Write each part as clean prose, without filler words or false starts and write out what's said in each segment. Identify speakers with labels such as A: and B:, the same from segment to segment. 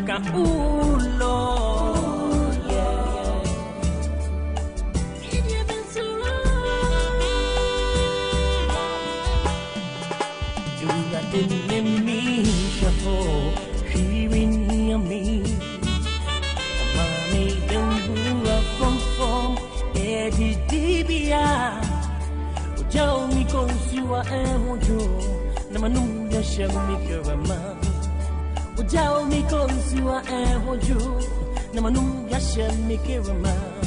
A: muka, ooh Lord, yeah. You've been so wrong. You got in me, shuffle, she in me. Mommy, don't go from Eddie Dibia. Tell me, cause you are a wojo. Namanum, you shall make your man. Tell me, cause you are a wojo. Namanum, you shall make your man.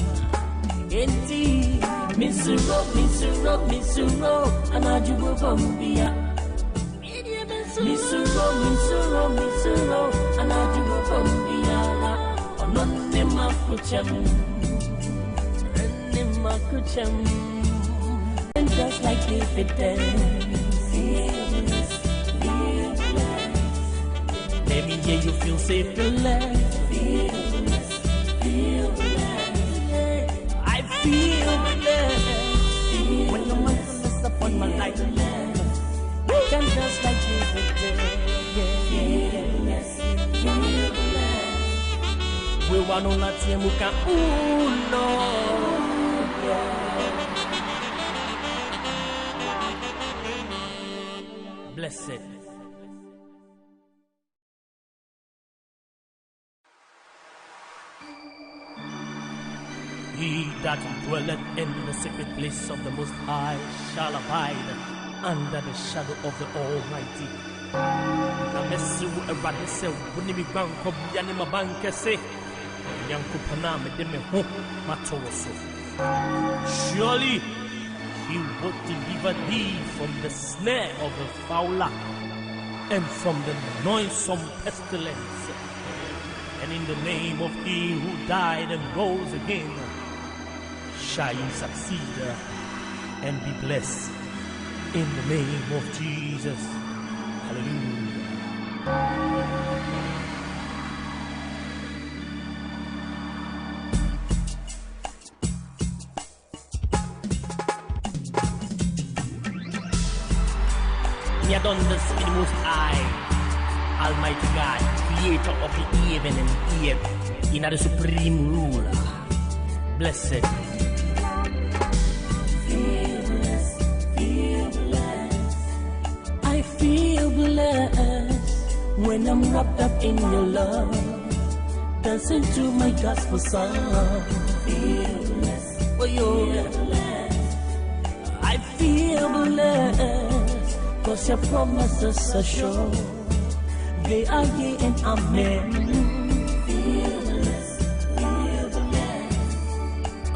A: Indeed, Miss Ro, and I do go from Bia. Miss Ro, and I do go from Bia. Not in my kucham, and in my kucham. Just like David fearless. Let me hear you feel safe to live. Fearless. I feel blessed when the month is upon my life. I can just like David. Fearless. We want to let you look at, ooh Lord, yeah. Blessed. He that dwelleth in the secret place of the Most High shall abide under the shadow of the Almighty. Kamesu eradese wunimi banko bianima bankese yankupana medeme ho matoso. Surely He will deliver thee from the snare of the fowler and from the noisome pestilence. And in the name of He who died and rose again, shall you succeed and be blessed in the name of Jesus. Hallelujah. He had done this in the Most High, Almighty God, Creator of the heaven and earth, in the supreme ruler. Blessed. I feel blessed when I'm wrapped up in your love, dancing to my gospel song. Oh, I feel blessed, 'cause your promises are sure. They are yea and amen.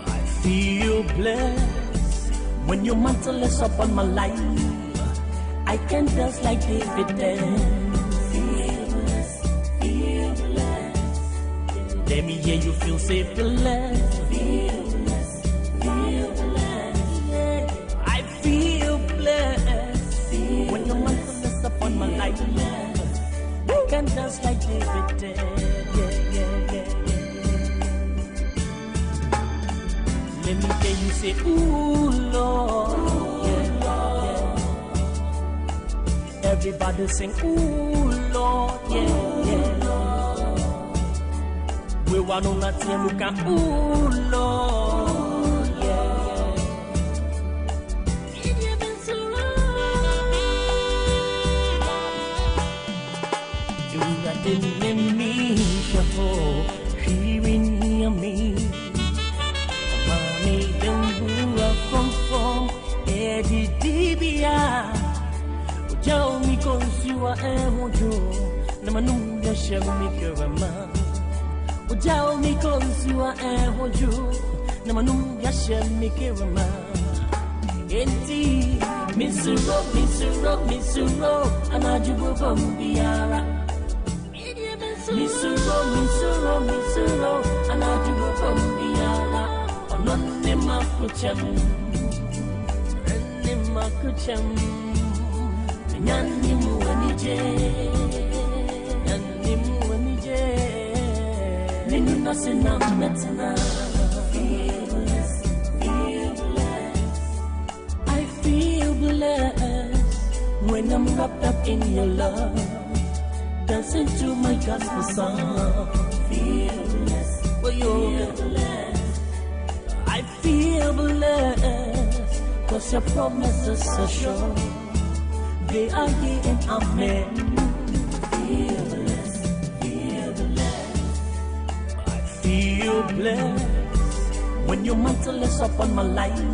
A: I feel blessed when your mantle is upon my life. I can dance like David danced. Let me hear you feel safe to live. I feel blessed when your mantle is upon my life. I can dance like David did. Let me hear you say, ooh, Lord. Everybody sing, ooh, Lord. We want to let you look at, ooh, Lord. You've been so wrong. You got in me, shuffle, she in me. Mommy, don't go from Eddie Dibia. Tell me, 'cause you are a wojo. Namanum, you shall make your man. Tell me, 'cause you are a wojo. Namanum, you shall make your man. Indeed, Miss Ro, and I do go from Biara. Miss Ro, and I do go from Biara. On my kucham, and my kucham. Nanimu anije, Ninu nasina metna. I feel blessed when I'm wrapped up in your love, dancing to my gospel song. Feel blessed, feel blessed. I feel blessed, 'cause your promises are sure. They are yea and amen. Feel blessed, feel blessed. I feel blessed when your mantle is upon my life.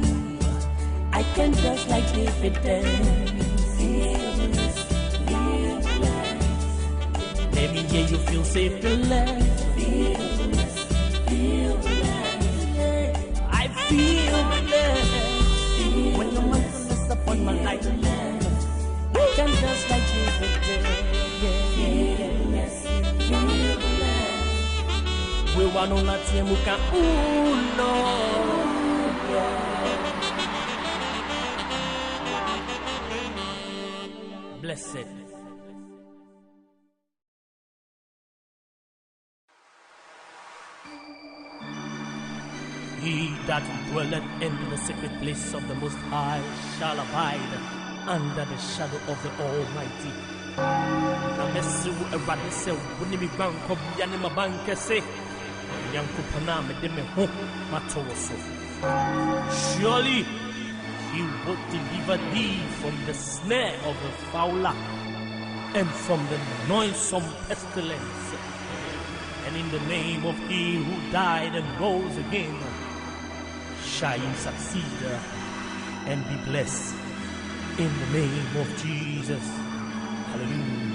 A: I can dance like David danced. Feel blessed, feel blessed. Let me hear you feel safe, blessed. Feel blessed, feel blessed. I feel blessed when your mantle is upon my life. I can dance like David danced. Feel blessed, feel blessed. We want to let you move, ooh Lord. Blessed. He that dwelleth in the secret place of the Most High shall abide under the shadow of the Almighty. Namesu eradise wunimi banko bianima bankese yanko paname deme ho matoso. Surely He will deliver thee from the snare of the fowler and from the noisome pestilence. And in the name of He who died and rose again, shall you succeed and be blessed in the name of Jesus. Hallelujah.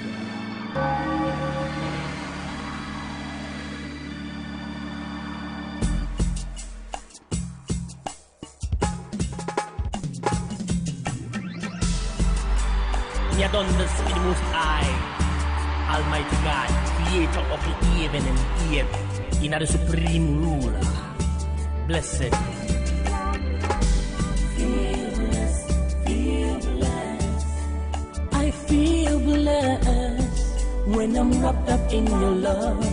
A: He had done this in the Most High, Almighty God, Creator of the heaven and earth, in the supreme ruler. Blessed. Feel blessed, feel blessed. I feel blessed when I'm wrapped up in your love,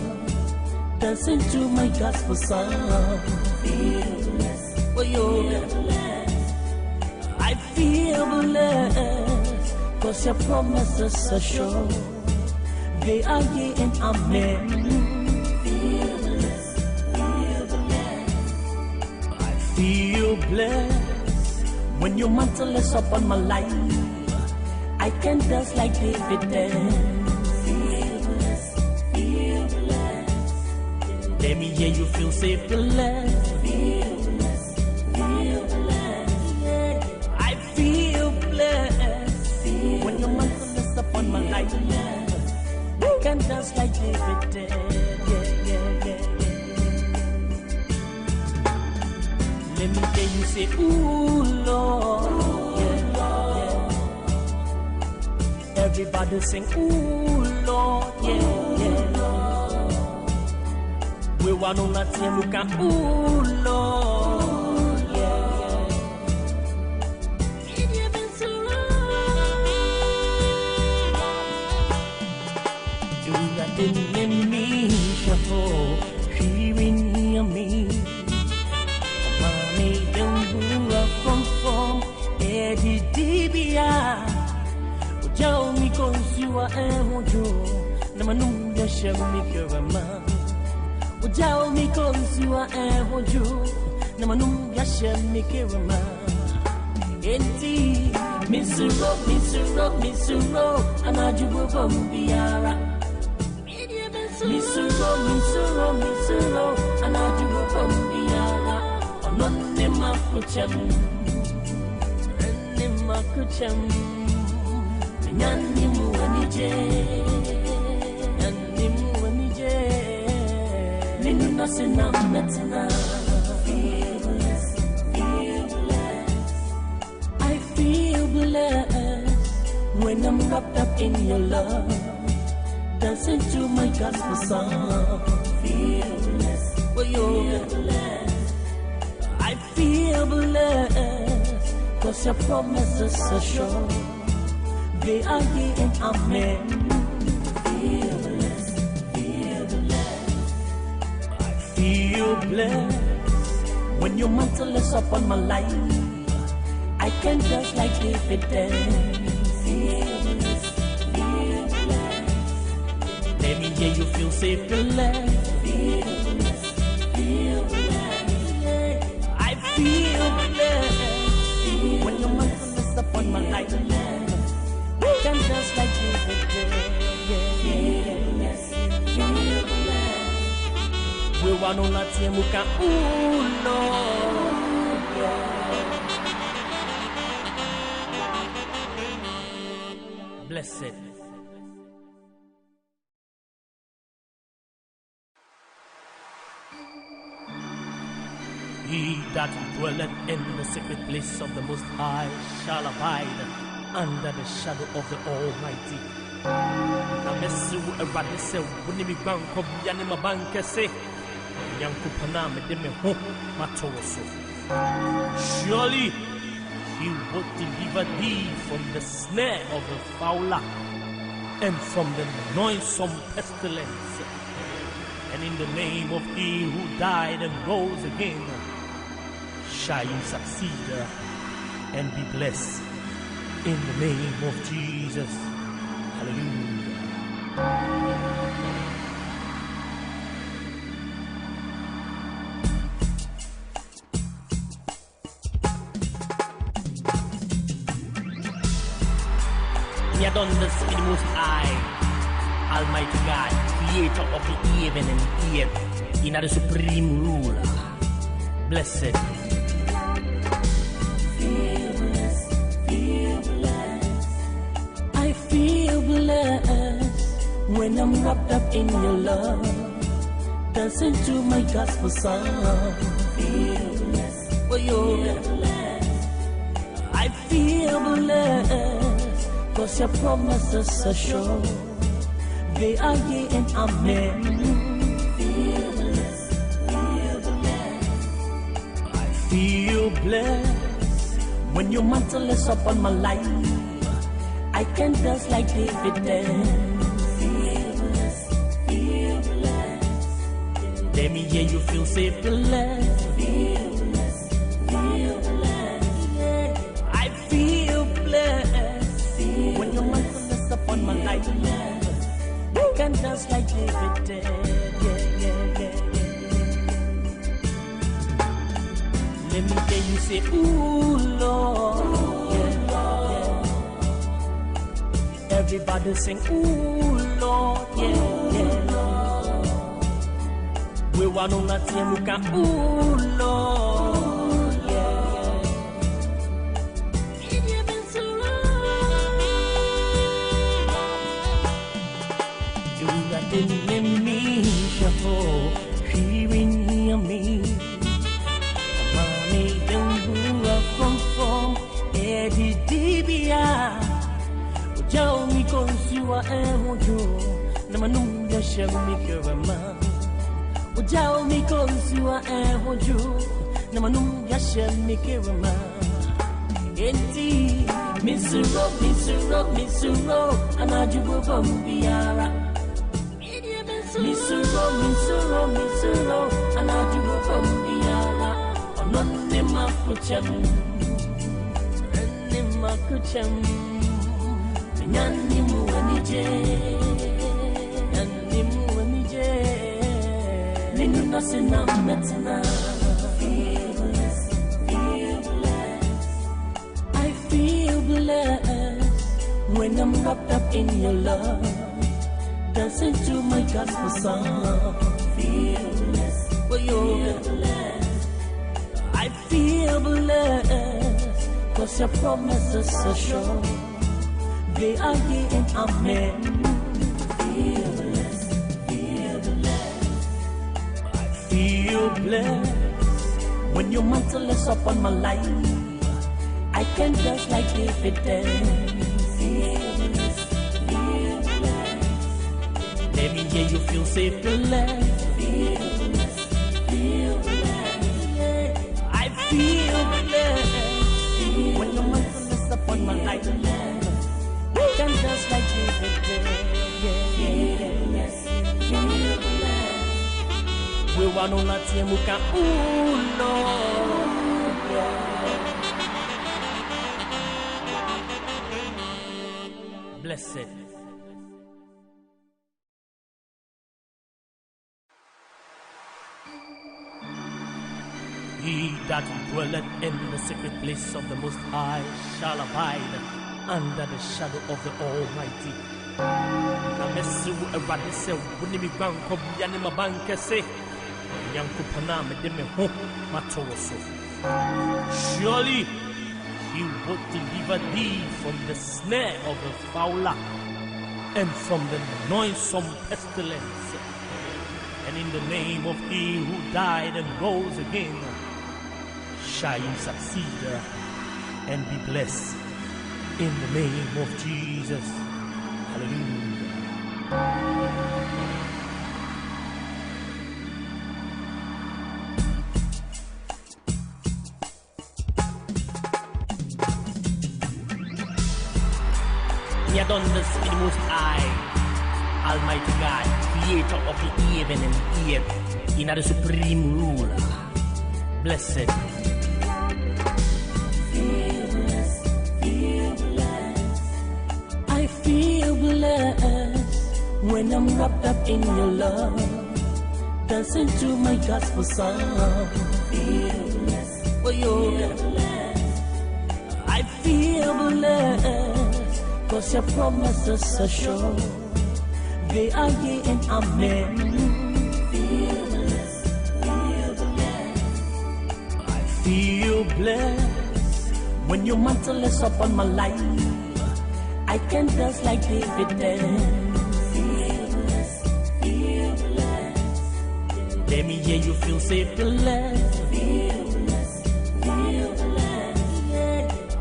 A: dancing to my gospel song. Feel blessed, feel blessed. I feel blessed, 'cause your promises are sure. They are yea and amen. Feel blessed, feel blessed. I feel blessed when your mantle is upon my life. I can dance like David danced. Feel blessed, feel blessed. Let me hear you feel safe, blessed. Feel blessed, feel blessed. I feel blessed when your mantle is upon my life. I can dance like David did. Let me hear you say, ooh Lord. Everybody sing, ooh Lord. We want to let you look at, ooh Lord. You've been so in me, shuffle, hearing me. Mommy, don't move from Eddie Dibia. Tell me, cause you are a mojo. Namanum, you shall make your man. Tell me, cause you are a mojo. Namanum, you shall make your man. Enti, Miss Ro, and I do go from Biara. Misuro, and I do go from Biara. On Nema Kucham, Nanimu Anije, Nina Sinam Metina. Feel blessed, feel blessed. I feel blessed when I'm wrapped up in your love, dancing to my gospel song. Feel blessed, feel blessed. I feel blessed, 'cause your promises are sure. They are yea and amen. Feel blessed, feel blessed. I feel blessed when your mantle is upon my life. I can dance like David danced. Feel blessed, feel blessed. me hear you feel safe, feel blessed. I feel blessed. When your mindfulness upon my life, I can just like David did. We want to let you look at, ooh, Lord. Blessed. He that dwelleth in the secret place of the Most High shall abide under the shadow of the Almighty. Namesu erade se woni mi gban ko bia ne mabanke se yankopana me de me ho matoso. Surely he will deliver thee from the snare of the fowler and from the noisome pestilence. And in the name of he who died and rose again, shall you succeed and be blessed in the name of Jesus. Hallelujah. We are done this with the Most High, Almighty God, creator of the heaven and earth, in the supreme ruler. Blessed. Feel blessed, feel blessed. I feel blessed when I'm wrapped up in your love, dancing to my gospel song. Feel blessed, oh, feel blessed. I feel blessed, 'cause your promises are sure. They are yea and amen. Feel blessed, feel blessed. I feel blessed when your mantle is upon my life. I can dance like David danced. Feel blessed, feel blessed. Let me hear you feel safe, feel blessed. Feel blessed, feel blessed. I feel blessed when your mantle is upon my life. I can dance like David did. Let me hear you say, ooh, Lord. Everybody sing, ooh, Lord. We want to let you look at, ooh, Lord. You've been so you didn't let me shuffle, hearing me. Mommy, don't go from Eddie Dibia. Joe, me consumer, and you, Namanum, Yashamikirama. Joe, me consumer, and you, Namanum, Yashamikirama. Indeed, Miss Rob, and I do go from Biara. Miss Rob, and I do go from Biara. Not in my kucham, and in my kucham. Nanimu anije, Ninu nasina metina. Feel blessed, feel blessed. I feel blessed when I'm wrapped up in your love, dancing to my gospel song. Feel blessed, feel blessed. I feel blessed, 'cause your promises are sure. They are yea and amen. Feel blessed, feel blessed. I feel blessed when your mantle is upon my life. I can dance like David danced. Feel blessed, feel blessed. Let me hear you feel safe, feel blessed. Feel blessed, feel blessed. I feel blessed when your mantle is upon my life. I can dance like David did. We want to let you look at, ooh, Lord. Blessed. He that dwelleth in the secret place of the Most High shall abide under the shadow of the Almighty. Namesu erade se woni mi gwanko bia ne mabanke se Yankopana me de me ho matowo so. Surely he will deliver thee from the snare of the fowler and from the noisome pestilence. And in the name of he who died and rose again, shall you succeed and be blessed in the name of Jesus. Hallelujah. He had done this in the Most High, Almighty God, creator of the heaven and earth, in the supreme ruler. Blessed. I feel blessed when I'm wrapped up in your love, dancing to my gospel song. Oh, yo. I feel blessed, 'cause your promises are sure. They are yea and amen. I feel blessed when your mantle is upon my life. I can dance like David danced. Let me hear you feel safe to blessed.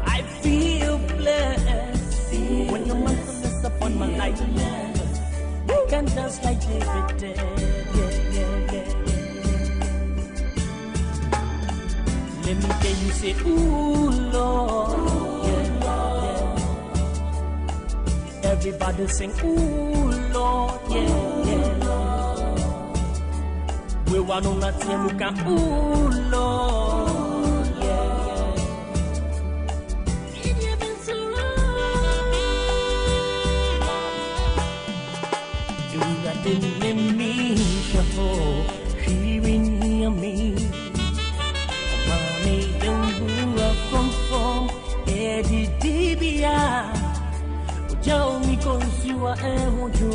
A: I feel blessed when your mantle is upon my life. I can dance like David did. Let me hear you say, ooh, Lord. Everybody sing, ooh, Lord. We want on that same look at, ooh, Lord. You've been so long. You have been in me, shuffle. She been near me. Mommy, don't move from Eddie Dibia. Joe, me consumer, and wojo.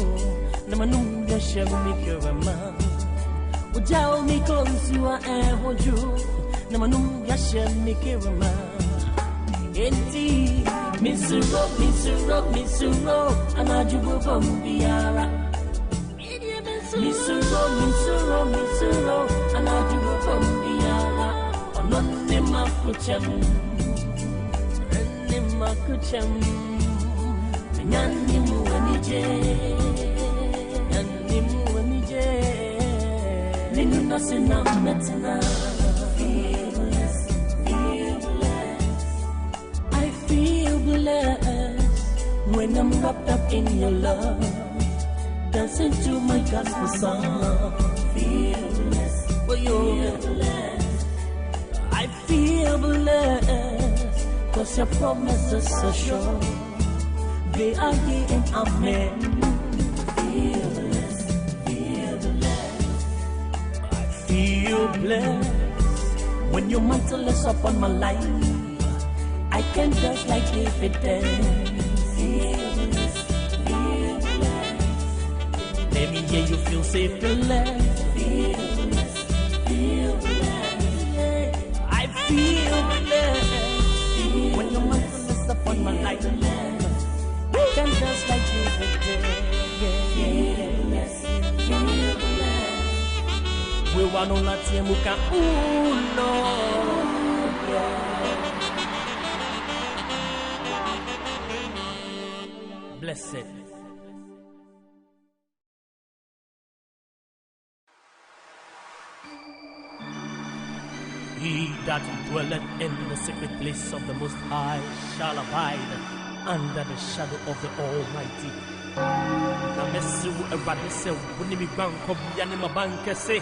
A: Namanunga shall make your man. Joe, me consumer, and wojo. Namanunga shall make your man. Enti, Miss Rock, and I do go from Biara. Miss Rock, and I do go from Biara. On the Makucham, and the Makucham. Nanimu anije, ninu nasina metina. I feel blessed when I'm wrapped up in your love, dancing to my gospel song. I feel blessed, 'cause your promises are sure. They are yea and amen. I feel blessed when your mantle is upon my life. I can dance like David danced. Let me hear you feel safe to blessed. I feel blessed when your mantle is upon my life. I can dance like David did. We want on that same look at, ooh, Lord. Blessed. He that dwelleth in the secret place of the Most High shall abide under the shadow of the Almighty. Namesu erade se woni mi gwanko bia ne mabanke se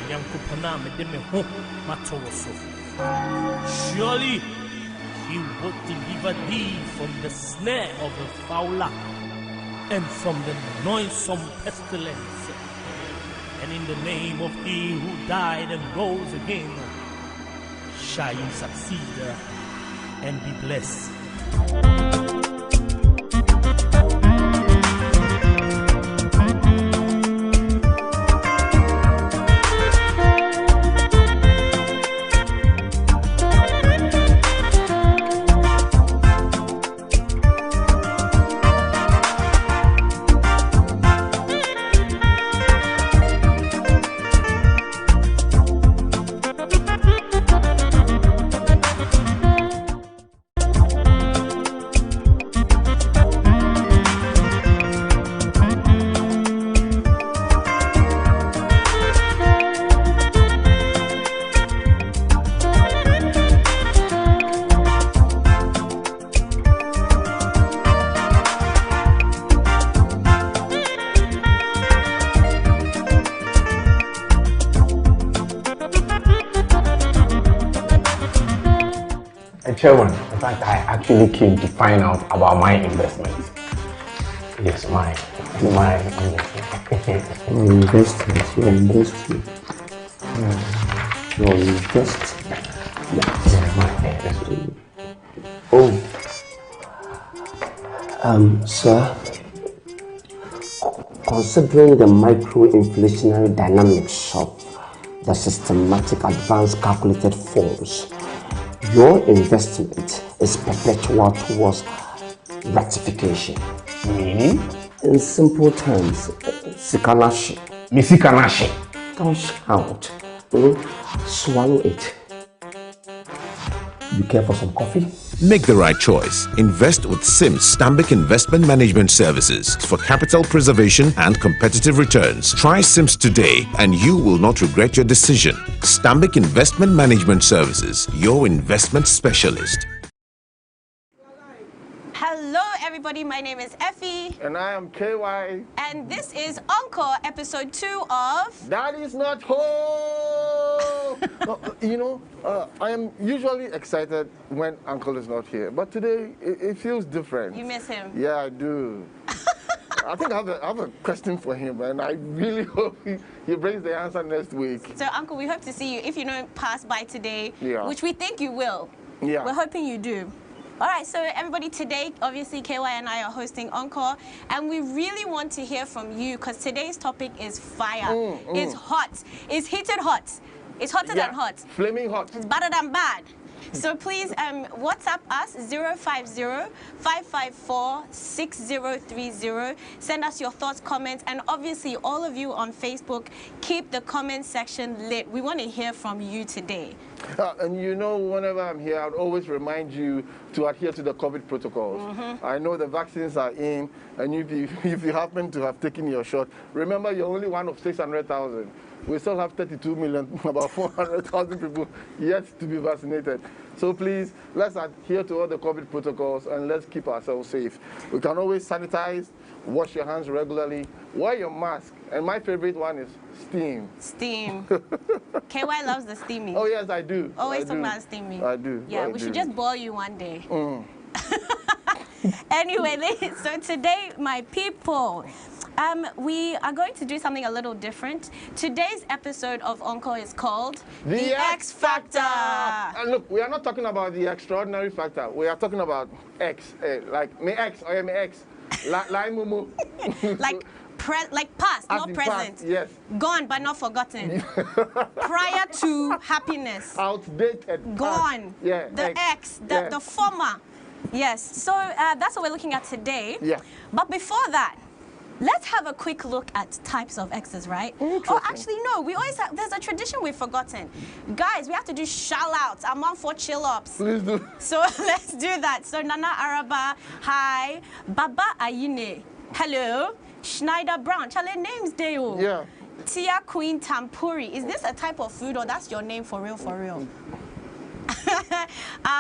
A: Yankopana me de me ho matowo so. Surely he will deliver thee from the snare of the fowler and from the noisome pestilence. And in the name of he who died and rose again, shall you succeed and be blessed.
B: Chairman, in fact, I actually came to find out about my investments. Yes, my
C: investment. Your investment. Your investment. Oh, sir. Considering the micro-inflationary dynamics of the systematic advanced calculated forms, your investment is perpetual towards ratification.
B: meaning?
C: In simple terms, Sikanashi.
B: Misikanashi.
C: Don't shout. Swallow it. You care for some coffee?
D: Make the right choice. Invest with SIMS Stanbic Investment Management Services for capital preservation and competitive returns. Try SIMS today and you will not regret your decision. Stanbic Investment Management Services, your investment specialist.
E: Hello everybody, my name is Effie.
F: And I am KY.
E: And this is Encore, episode 2 of...
F: That is not whole! I am usually excited when Uncle is not here, but today it feels different.
E: You miss him?
F: Yeah, I do. I think I have a question for him, and I really hope he brings the answer next week.
E: So Uncle, we hope to see you if you don't pass by today, which we think you will.
F: Yeah.
E: We're hoping you do. All right, so everybody, today, obviously, KY and I are hosting Encore, and we really want to hear from you because today's topic is fire. It's hot. It's heated hot. It's hotter than hot.
F: Flaming hot.
E: It's better than bad. So please, WhatsApp us 050-554-6030. Send us your thoughts, comments, and obviously all of you on Facebook, keep the comment section lit. We want to hear from you today.
F: And whenever I'm here, I'd always remind you to adhere to the COVID protocols. I know the vaccines are in, and if you happen to have taken your shot, remember you're only one of 600,000. We still have 32 million, about 400,000 people yet to be vaccinated. So please, let's adhere to all the COVID protocols and let's keep ourselves safe. We can always sanitize, wash your hands regularly, wear your mask, and my favorite one is steam.
E: Steam. KY loves the steaming.
F: Oh yes, I do.
E: Always talking about steaming.
F: I do.
E: Yeah, we should just boil you one day. Anyway, so today, my people, we are going to do something a little different. Today's episode of Encore is called
F: The X Factor. And look, we are not talking about the extraordinary factor. We are talking about X, like me X or me X, like mumu.
E: like past,
F: as
E: not present.
F: Past, yes.
E: Gone but not forgotten. Prior to happiness.
F: Outdated.
E: Gone.
F: Yeah.
E: The X, the former. Yes. So that's what we're looking at today.
F: Yeah.
E: But before that, let's have a quick look at types of X's, right? Oh, actually, no. We always have, there's a tradition we've forgotten. Guys, we have to do shout-outs. I'm on for chill-ups.
F: Please do.
E: So let's do that. So Nana Araba, hi. Baba Ayine, hello. Schneider Brown, Charlie names Deo.
F: Yeah.
E: Tia Queen Tampuri. Is this a type of food or that's your name for real, for real?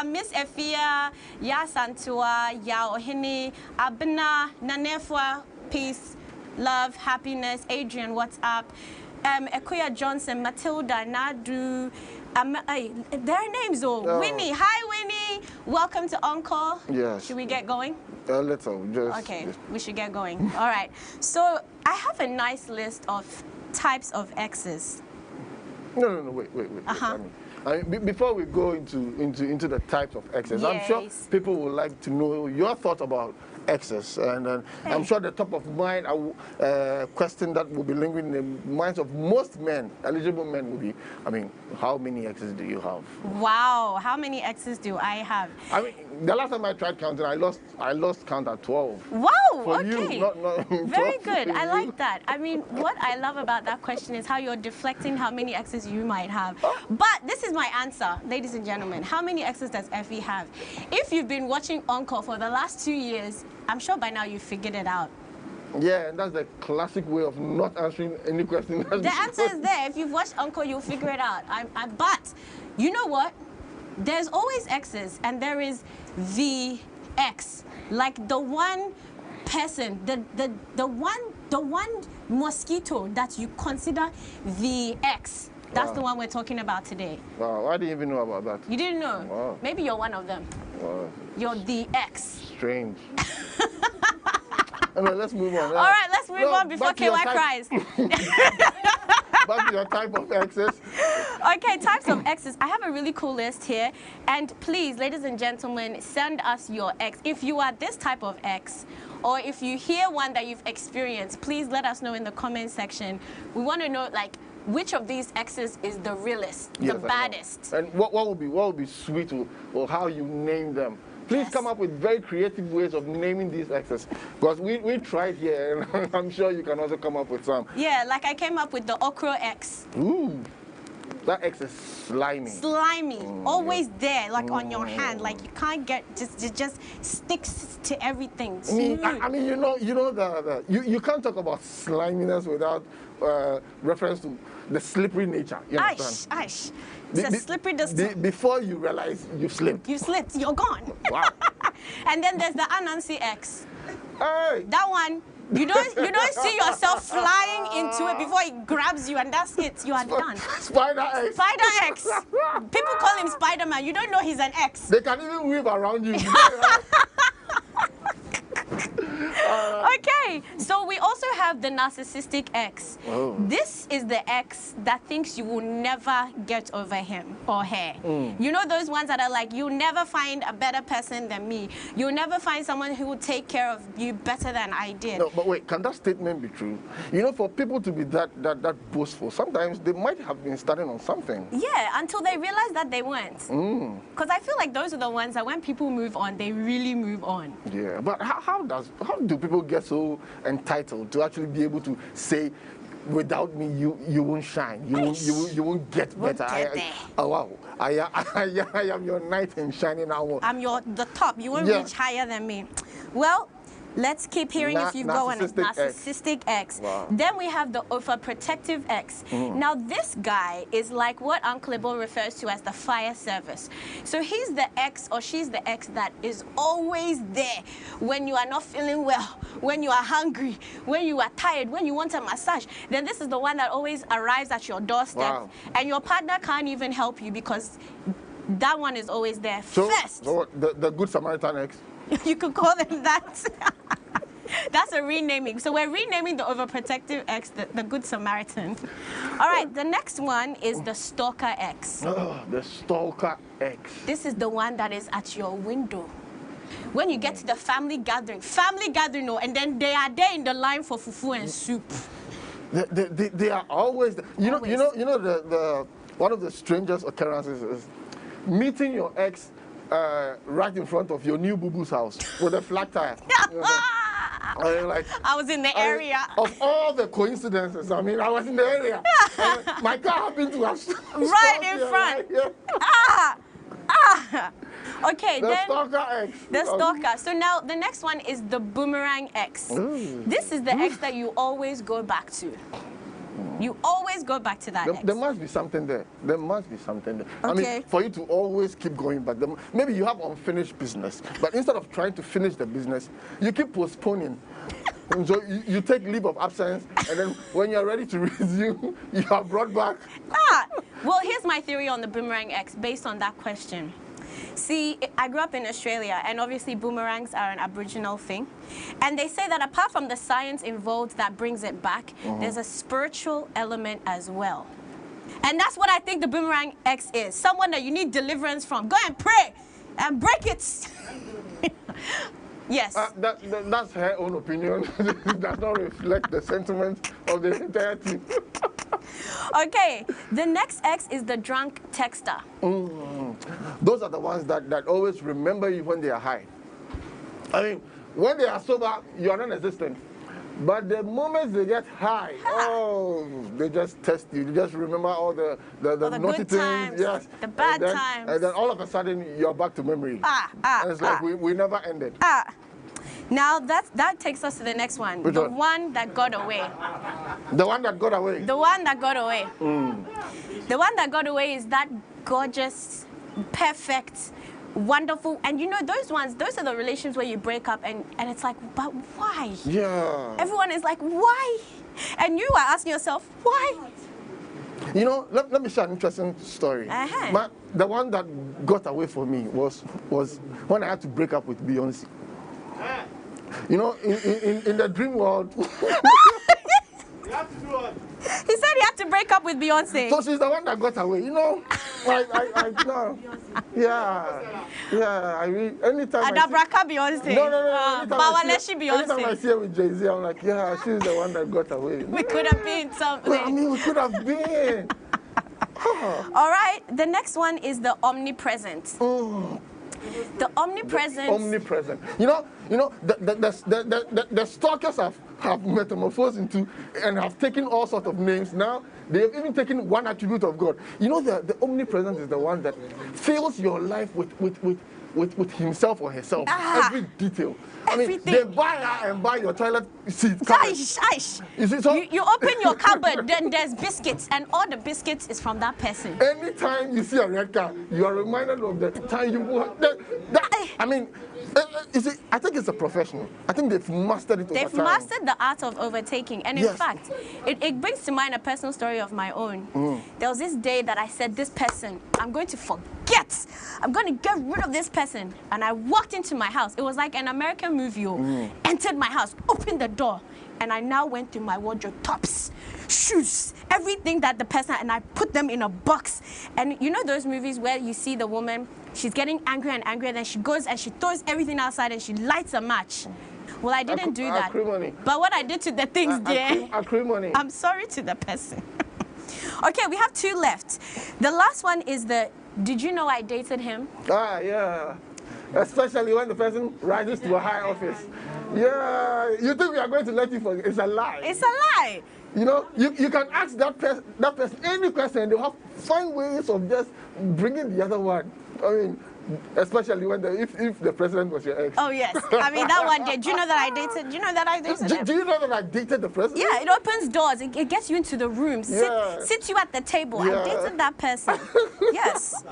E: Miss Efia, Ya Santua, Ya Ohini, Abna, Nanefwa, peace, love, happiness. Adrian, what's up? Ekoya Johnson, Matilda, Nadu, their names, Winnie. Hi, Winnie. Welcome to Encore.
F: Yes.
E: Should we get going?
F: Let's just.
E: Okay, we should get going. All right. So I have a nice list of types of X's.
F: No, wait. I mean, before we go into the types of exes, I'm sure people would like to know your thoughts about exes, and I'm sure the top of mind question that will be lingering in the minds of most men, eligible men, will be, I mean, how many exes do you have?
E: Wow, how many exes do I have?
F: I mean, the last time I tried counting, I lost count at 12.
E: Wow,
F: for
E: okay.
F: You, not
E: very good. I like that. I mean, what I love about that question is how you're deflecting how many exes you might have. But this is my answer, ladies and gentlemen. How many exes does Effie have? If you've been watching Encore for the last 2 years, I'm sure by now you've figured it out.
F: Yeah, and that's the classic way of not answering any question.
E: The answer is there. If you've watched Encore, you'll figure it out. But you know what? There's always exes, and there is the ex, like the one person, the one mosquito that you consider the ex. That's the one we're talking about today.
F: Wow, I didn't even know about that.
E: You didn't know?
F: Wow.
E: Maybe you're one of them.
F: Wow.
E: You're the ex.
F: Strange. Anyway, let's move on.
E: All right, let's move on before KY cries.
F: Back to your type of exes.
E: Okay, types of exes. I have a really cool list here. And please, ladies and gentlemen, send us your ex. If you are this type of ex, or if you hear one that you've experienced, please let us know in the comment section. We want to know, like, which of these exes is the realest, the baddest.
F: And what would be sweet, or how you name them. Please come up with very creative ways of naming these exes, because we tried here, and I'm sure you can also come up with some.
E: Yeah, like I came up with the okra ex.
F: Ooh, that ex is slimy.
E: Slimy, always there, like on your hand, like you can't get, just sticks to everything.
F: I mean, you know, you can't talk about sliminess without reference to the slippery nature. You understand?
E: It's a slippery distance.
F: Before you realize you've slipped.
E: You slipped, you're gone.
F: Wow.
E: And then there's the Anansi X.
F: Hey.
E: That one, you don't see yourself flying into it before it grabs you, and that's it. You are done.
F: Spider X.
E: Spider X. People call him Spider-Man. You don't know he's an X.
F: They can even weave around you.
E: Okay, so we also have the narcissistic ex.
F: Oh.
E: This is the ex that thinks you will never get over him or her. You know those ones that are like, you'll never find a better person than me. You'll never find someone who will take care of you better than I did.
F: No, but wait, can that statement be true? You know, for people to be that boastful, sometimes they might have been starting on something.
E: Yeah, until they realize that they weren't. Because I feel like those are the ones that when people move on, they really move on.
F: Yeah, but how do people get so entitled to actually be able to say, without me you won't shine, you won't get better? Oh wow, I am your knight in shining armor.
E: I'm the top. You won't reach higher than me. Well, let's keep hearing if you go on a narcissistic ex.
F: Wow.
E: Then we have the overprotective ex. Now this guy is like what Uncle Ebo refers to as the fire service. So he's the ex, or she's the ex that is always there when you are not feeling well, when you are hungry, when you are tired, when you want a massage. Then this is the one that always arrives at your doorstep, and your partner can't even help you because that one is always there first. So
F: the Good Samaritan ex?
E: You could call them that. That's a renaming. So we're renaming the overprotective ex the Good Samaritan. All right, the next one is the stalker ex.
F: Oh, the stalker ex.
E: This is the one that is at your window. When you get to the family gathering, and then they are there in the line for fufu and soup.
F: They are always, you know, the one of the strangest occurrences is meeting your ex right in front of your new boo-boo's house with a flat tire. Like,
E: I was in the area.
F: Of all the coincidences, I mean, I was in the area. My car happened to have
E: right in front. Okay,
F: the
E: then
F: stalker ex.
E: The stalker. So now the next one is the boomerang ex. This is the ex that you always go back to. You always go back to that ex.
F: There must be something there. There must be something there.
E: Okay.
F: I mean, for you to always keep going back, maybe you have unfinished business, but instead of trying to finish the business, you keep postponing. And so you take leave of absence, and then when you're ready to resume, you are brought back.
E: Well, here's my theory on the boomerang ex based on that question. See, I grew up in Australia, and obviously boomerangs are an Aboriginal thing. And they say that apart from the science involved that brings it back, there's a spiritual element as well. And that's what I think the boomerang ex is. Someone that you need deliverance from. Go and pray and break it. Yes.
F: That's her own opinion. It does not reflect the sentiment of the entire team.
E: Okay, the next ex is the drunk texter.
F: Those are the ones that always remember you when they are high. I mean, when they are sober, you are non-existent. But the moment they get high, they just test you. You just remember all the naughty
E: good
F: things,
E: times,
F: yes,
E: the bad times.
F: And then all of a sudden, you're back to memory. And it's like we never ended.
E: Now that takes us to the next one.
F: Which
E: the
F: one
E: that got away.
F: The one that got away?
E: The one that got away. The one that got away is that gorgeous, perfect, wonderful, and you know those are the relations where you break up and it's like, but why?
F: Yeah.
E: Everyone is like, why? And you are asking yourself, why?
F: You know, let me share an interesting story. The one that got away for me was when I had to break up with Beyonce. You know, in the dream world.
E: He said he had to break up with Beyonce.
F: So she's the one that got away, you know. I no. Yeah. I mean, anytime.
E: Adabraka Beyonce.
F: No. Anytime I see her with Jay-Z, I'm like, yeah, she's the one that got away.
E: We could have been something.
F: I mean, we could have been.
E: All right. The next one is the omnipresent. The omnipresent.
F: Omnipresent. You know, the stalkers have metamorphosed into and have taken all sorts of names. Now they've even taken one attribute of God. You know, the omnipresent is the one that fills your life with himself or herself. Every detail. I mean, they buy her and buy your toilet seat. You see, so
E: you open your cupboard, then there's biscuits, and all the biscuits is from that person.
F: Anytime you see a red car, you are reminded of the time you. I mean, you see, I think it's a professional. I think they've mastered it over time.
E: They've mastered the art of overtaking. And in fact, it brings to mind a personal story of my own. There was this day that I said, this person, I'm going to forget. I'm going to get rid of this person. And I walked into my house. It was like an American movie. Entered my house, opened the door. And I now went through my wardrobe, tops, shoes, everything that the person, and I put them in a box. And you know those movies where you see the woman, she's getting angrier and angrier, then she goes and she throws everything outside and she lights a match. Well, I didn't do that. But what I did to the things there, I'm sorry to the person. Okay, we have two left. The last one is did you know I dated him?
F: Yeah. Especially when the person rises to a high office. Yeah, you think we are going to let you forget? It's a lie.
E: It's a lie.
F: You know, you can ask that person any question, and they'll find ways of just bringing the other one. I mean, especially when if the president was your ex.
E: Oh yes, I mean that one day. Do you know that I dated? Do you know that I dated him?
F: Do you know that I dated the president?
E: Yeah, it opens doors. It gets you into the room. Sit you at the table. Yeah. I dated that person. Yes.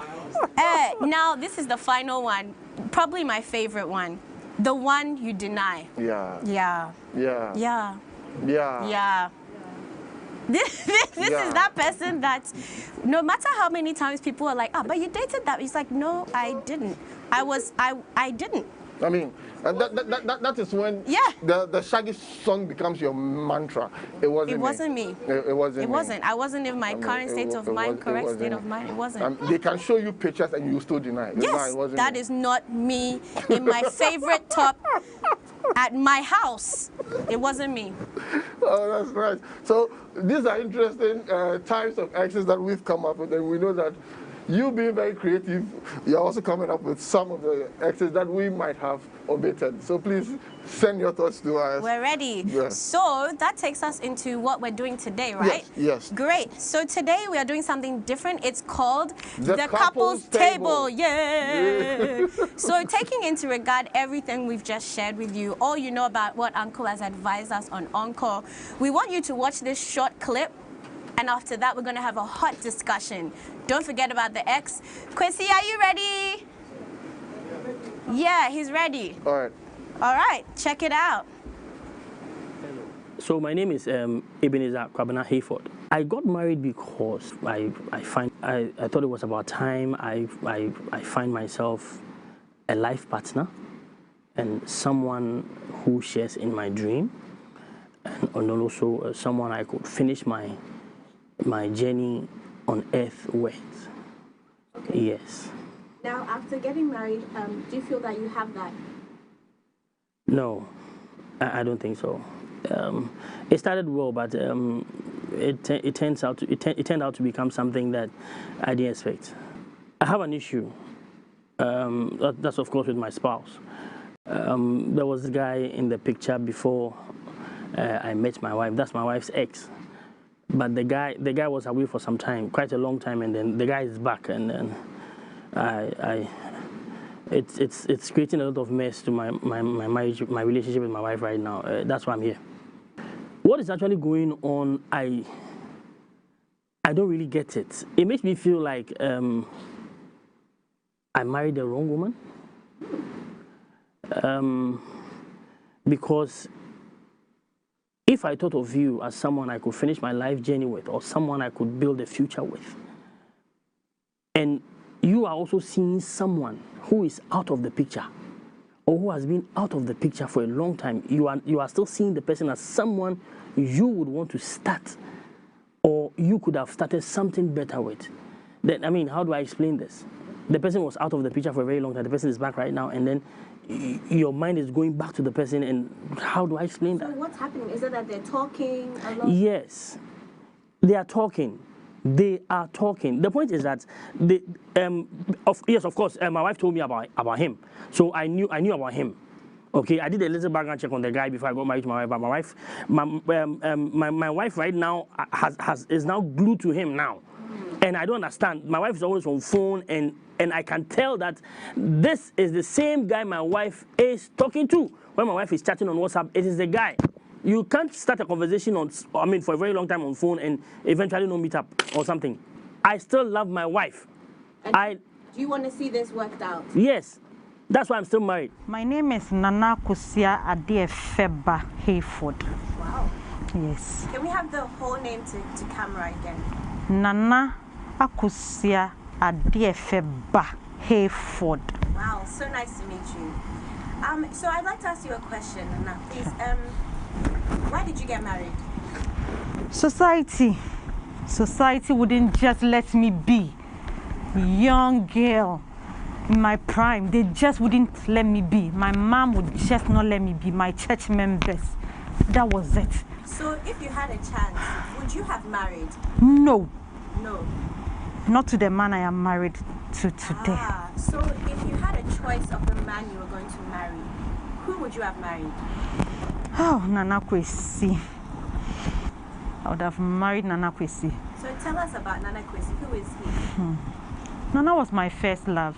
E: Now this is the final one. Probably my favorite one. The one you deny. Yeah. This is that person that no matter how many times people are like, but you dated that. He's like, no, I didn't. I didn't.
F: I mean, that is when the Shaggy song becomes your mantra. It wasn't
E: me.
F: It wasn't.
E: I wasn't in my current state of mind, correct state of mind. It wasn't.
F: They can show you pictures and you still deny.
E: Yes, that is not me in my favorite top at my house. It wasn't me.
F: Oh, that's right. So these are interesting types of exes that we've come up with, and we know that you being very creative, you're also coming up with some of the exes that we might have omitted. So please send your thoughts to us.
E: We're ready. Yes. So that takes us into what we're doing today, right?
F: Yes.
E: Great. So today we are doing something different. It's called the Couples Table. Yeah. So taking into regard everything we've just shared with you, all you know about what Uncle has advised us on Encore, we want you to watch this short clip. And after that, we're going to have a hot discussion. Don't forget about the ex. Quincy, are you ready? Yeah, he's ready.
F: All
E: right, check it out.
G: So my name is Ebenezer Kwabena Hayford. I got married because I thought it was about time I find myself a life partner and someone who shares in my dream, and also someone I could finish my journey on earth worth.
E: Okay.
G: Yes.
E: Now, after getting married, do you feel that you have that?
G: No, I don't think so. It started well, but it turned out to become something that I didn't expect. I have an issue. That's of course with my spouse. There was a guy in the picture before I met my wife. That's my wife's ex. But the guy was away for some time, quite a long time, and then the guy is back, and then it's creating a lot of mess to my marriage, my relationship with my wife right now. That's why I'm here. What is actually going on? I don't really get it. It makes me feel like I married the wrong woman. Because if I thought of you as someone I could finish my life journey with, or someone I could build a future with, and you are also seeing someone who is out of the picture, or who has been out of the picture for a long time, you are still seeing the person as someone you would want to start, or you could have started something better with. Then, I mean, how do I explain this? The person was out of the picture for a very long time. The person is back right now, and then your mind is going back to the person, and how do I explain that?
E: So what's happening? Is it that they're talking a lot?
G: Yes, they are talking. They are talking. The point is that yes, of course, my wife told me about him, so I knew about him. Okay, I did a little background check on the guy before I got married to my wife. But my wife right now is now glued to him now, and I don't understand. My wife is always on phone, and I can tell that this is the same guy my wife is talking to. When my wife is chatting on WhatsApp, it is the guy. You can't start a conversation for a very long time on phone and eventually no meet up or something. I still love my wife.
E: And do you want to see this worked out?
G: Yes. That's why I'm still married.
H: My name is Nana Kusia Adiefeba Hayford.
E: Wow.
H: Yes.
E: Can we have the whole name to camera again?
H: Nana Akusia Adiefeba Hayford.
E: Wow, so nice to meet you. So I'd like to ask you a question, Nana. Please, why did you get married?
H: Society wouldn't just let me be young girl in my prime. They just wouldn't let me be. My mom would just not let me be. My church members, that was it.
E: So if you had a chance, would you have married?
H: No,
E: Not
H: to the man I am married to today.
E: So if you had a choice of the man you were going to marry, who would you have married?
H: Oh, Nana Kwesi. I would have married Nana Kwesi.
E: So tell us about Nana Kwesi. Who is he?
H: Nana was my first love.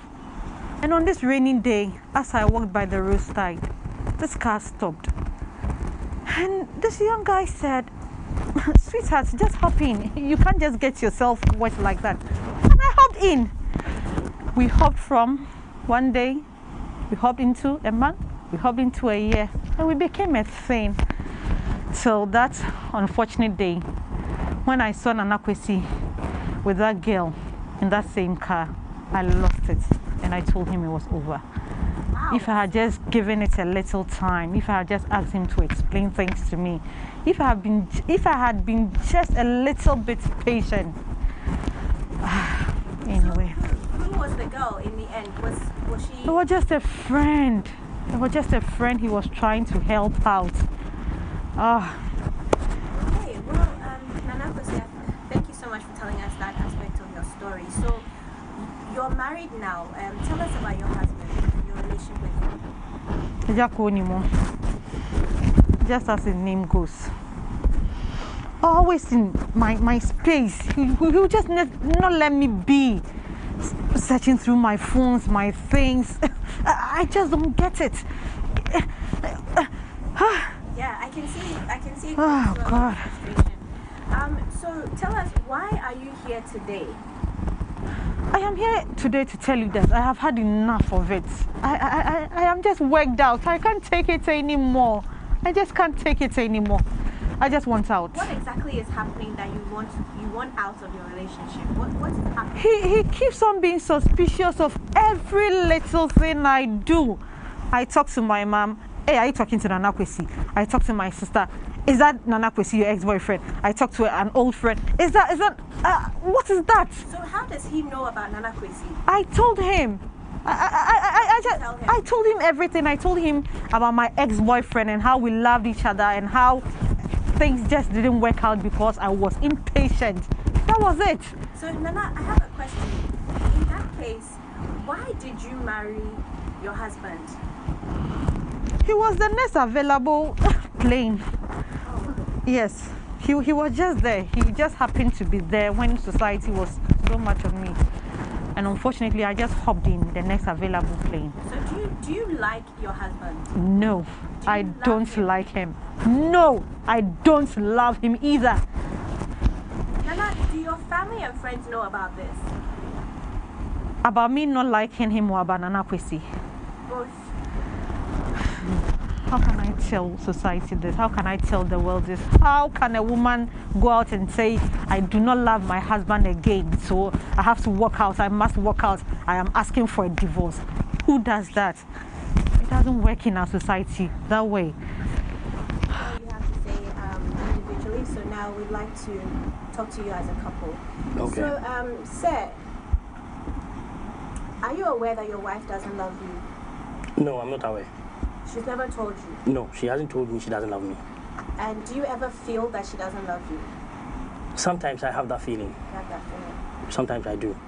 H: And on this rainy day, as I walked by the roadside, this car stopped. And this young guy said, "Sweetheart, just hop in. You can't just get yourself wet like that." And I hopped in. We hopped from one day, we hopped into a month, we hopped into a year, and we became a thing. Till that unfortunate day when I saw Nana Kwesi with that girl in that same car, I lost it. And I told him it was over.
E: Wow.
H: If I had just given it a little time, if I had just asked him to explain things to me, if I had been just a little bit patient. Anyway.
E: So who was the girl in the end? Was she?
H: It was just a friend. It was just a friend he was trying to help out.
E: Okay, well, Nana Kwesi, thank you so much for telling us that aspect of your story. So you're married now. Tell us about your husband and your relationship with him.
H: Just as the name goes. Always in my space. He would just not let me be. Searching through my phones, my things. I just don't get it.
E: Yeah, I can see.
H: Oh God.
E: So tell us, why are you here today?
H: I am here today to tell you that I have had enough of it. I am just worked out. I can't take it anymore. I just can't take it anymore. I just want out.
E: What exactly is happening that you want out of your relationship? What's happening?
H: He keeps on being suspicious of every little thing I do. I talk to my mom. Hey, are you talking to Nana Kwesi? I talk to my sister. Is that Nana Kwesi, your ex-boyfriend? I talked to an old friend. Is that, what is that?
E: So how does he know about Nana Kwesi?
H: I told him. I told him everything. I told him about my ex-boyfriend and how we loved each other and how things just didn't work out because I was impatient. That was it.
E: So Nana, I have a question. In that case, why did you marry your husband?
H: He was the next available plane. Yes, he was just there. He just happened to be there when society was so much of me. And unfortunately, I just hopped in the next available plane.
E: So do you like your husband?
H: No, I don't like him. No, I don't love him either.
E: Nana, do your family and friends know about this?
H: About me not liking him or about Nana Kwesi?
E: Both.
H: How can I tell society this? How can I tell the world this? How can a woman go out and say, I do not love my husband again, so I have to walk out, I must walk out, I am asking for a divorce? Who does that? It doesn't work in our society that way.
E: Well, you have to say individually, so now we'd like to talk to you as a couple.
G: Okay.
E: So, sir, are you aware that your wife doesn't love you?
G: No, I'm not aware.
E: She's never told you?
G: No, she hasn't told me she doesn't love me.
E: And do you ever feel that she doesn't love you?
G: Sometimes I have that feeling.
E: You have that feeling?
G: Sometimes I do.
E: Okay.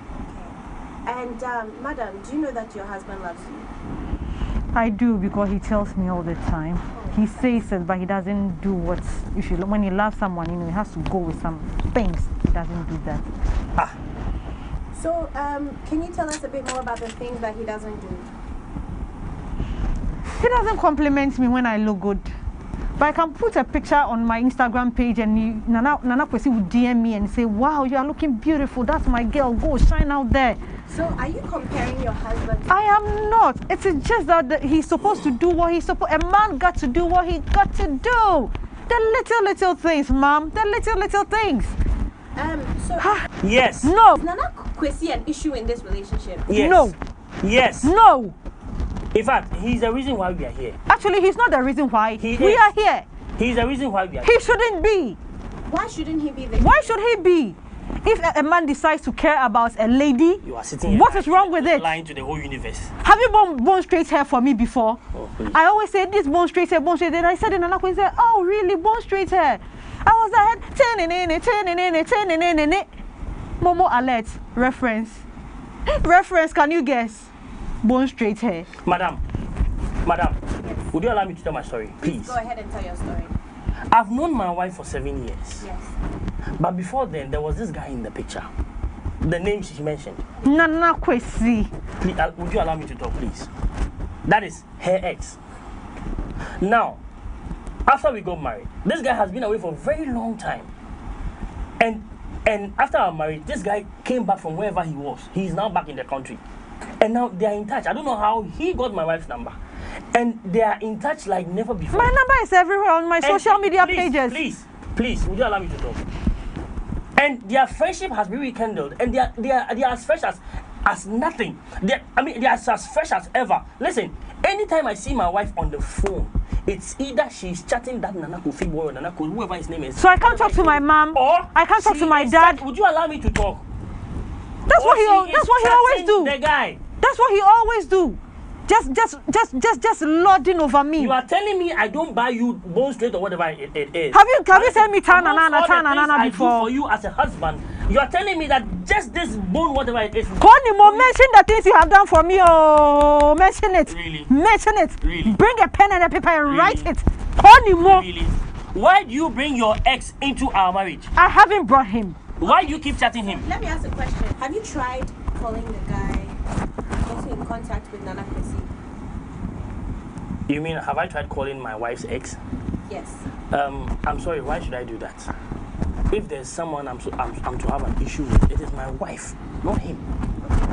E: And, madam, do you know that your husband loves you?
H: I do, because he tells me all the time. He says it, but he doesn't do what, when he loves someone, he has to go with some things. He doesn't do that.
G: Ah.
E: So, can you tell us a bit more about the things that he doesn't do?
H: He doesn't compliment me when I look good. But I can put a picture on my Instagram page and Nana Kwesi will DM me and say, wow, you are looking beautiful. That's my girl. Go shine out there.
E: So are you comparing your husband to
H: I am not. It's just that he's supposed to do what he's supposed. A man got to do what he got to do. The little things, mom. The little things.
E: So
G: Yes.
H: No.
E: is Nana Kwesi an issue in this relationship?
G: Yes.
H: No.
G: Yes.
H: No.
G: In fact, he's the reason why we are here.
H: Actually, he's not the reason why
G: He
H: we
G: is.
H: are here.
G: He's the reason why we are here.
H: He shouldn't be.
E: Why shouldn't he be the
H: Why should he be? If a man decides to care about a lady,
G: You are sitting here
H: what is wrong with it?
G: lying to the whole universe.
H: Have you bone straight hair for me before?
G: Oh, please.
H: I always say this bone straight hair, bone straight hair. And I said in another question, oh really, bone straight hair? I was ahead, Momo alert, reference. Reference, can you guess? Bone straight hair.
G: Madam, would you allow me to tell my story, please?
E: Go ahead and tell your story.
G: I've known my wife for 7 years.
E: Yes.
G: But before then, there was this guy in the picture. The name she mentioned.
H: Nana Kwesi.
G: Please, would you allow me to talk, please? That is her ex. Now, after we got married, this guy has been away for a very long time. And after our marriage, this guy came back from wherever he was. He is now back in the country. And now they are in touch. I don't know how he got my wife's number. And they are in touch like never before.
H: My number is everywhere on my social media pages.
G: Please, would you allow me to talk? And their friendship has been rekindled, and they are as fresh as nothing. They are as fresh as ever. Listen, anytime I see my wife on the phone, it's either she's chatting that Nana Kofi boy or Nana Kofi, whoever his name is.
H: So I can't talk to my mom,
G: or
H: I can't talk to my dad.
G: Would you allow me to talk?
H: That's what he always do.
G: The guy.
H: That's what he always do. Just lording over me.
G: You are telling me I don't buy you bone straight or whatever it is.
H: Have you sent me Tanana before?
G: For you as a husband, you are telling me that just this bone, whatever it is.
H: Konimo, mention the things you have done for me. Oh, mention it.
G: Really?
H: Mention it.
G: Really?
H: Bring a pen and a paper and
G: Really?
H: write it. Konimo.
G: Really? Why do you bring your ex into our marriage?
H: I haven't brought him.
G: Why do you keep chatting him?
E: Let me ask a question. Have you tried calling the guy, getting in contact with Nana Kwesi?
G: You mean, have I tried calling my wife's ex?
E: Yes.
G: I'm sorry, why should I do that? If there's someone I'm to have an issue with, it is my wife, not him.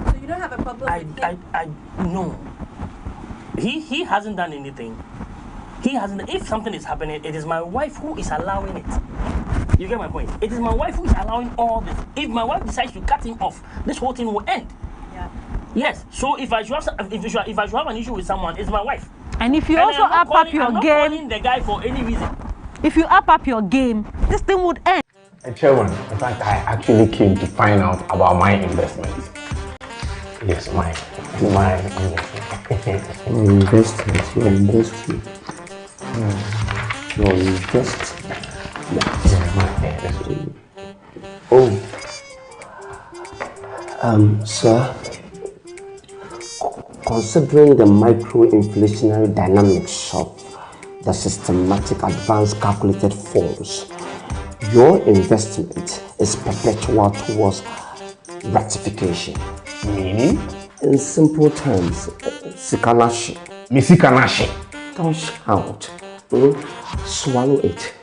E: So you don't have a problem with him?
G: No. He hasn't done anything. He hasn't. If something is happening, it is my wife who is allowing it. You get my point? It is my wife who is allowing all this. If my wife decides to cut him off, this whole thing will end.
E: Yeah.
G: Yes. So if I should have an issue with someone, it's my wife.
H: And if you also up your
G: I'm not
H: game,
G: calling the guy for any reason.
H: If you up your game, this thing would end.
B: Chairman, in fact, I actually came to find out about my investments. Yes, my investment.
C: Your investment. Oh, sir, considering the micro-inflationary dynamics of the systematic advanced calculated forms, your investment is perpetual towards ratification.
B: Meaning?
C: In simple terms, Sikanashi.
B: Misikanashi.
C: Don't shout. Swallow it.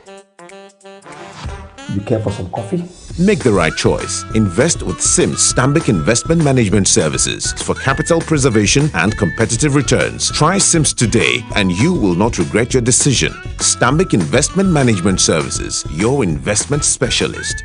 C: You care for some coffee?
D: Make the right choice. Invest with SIMS Stambik Investment Management Services for capital preservation and competitive returns. Try SIMS today and you will not regret your decision. Stambik Investment Management Services, your investment specialist.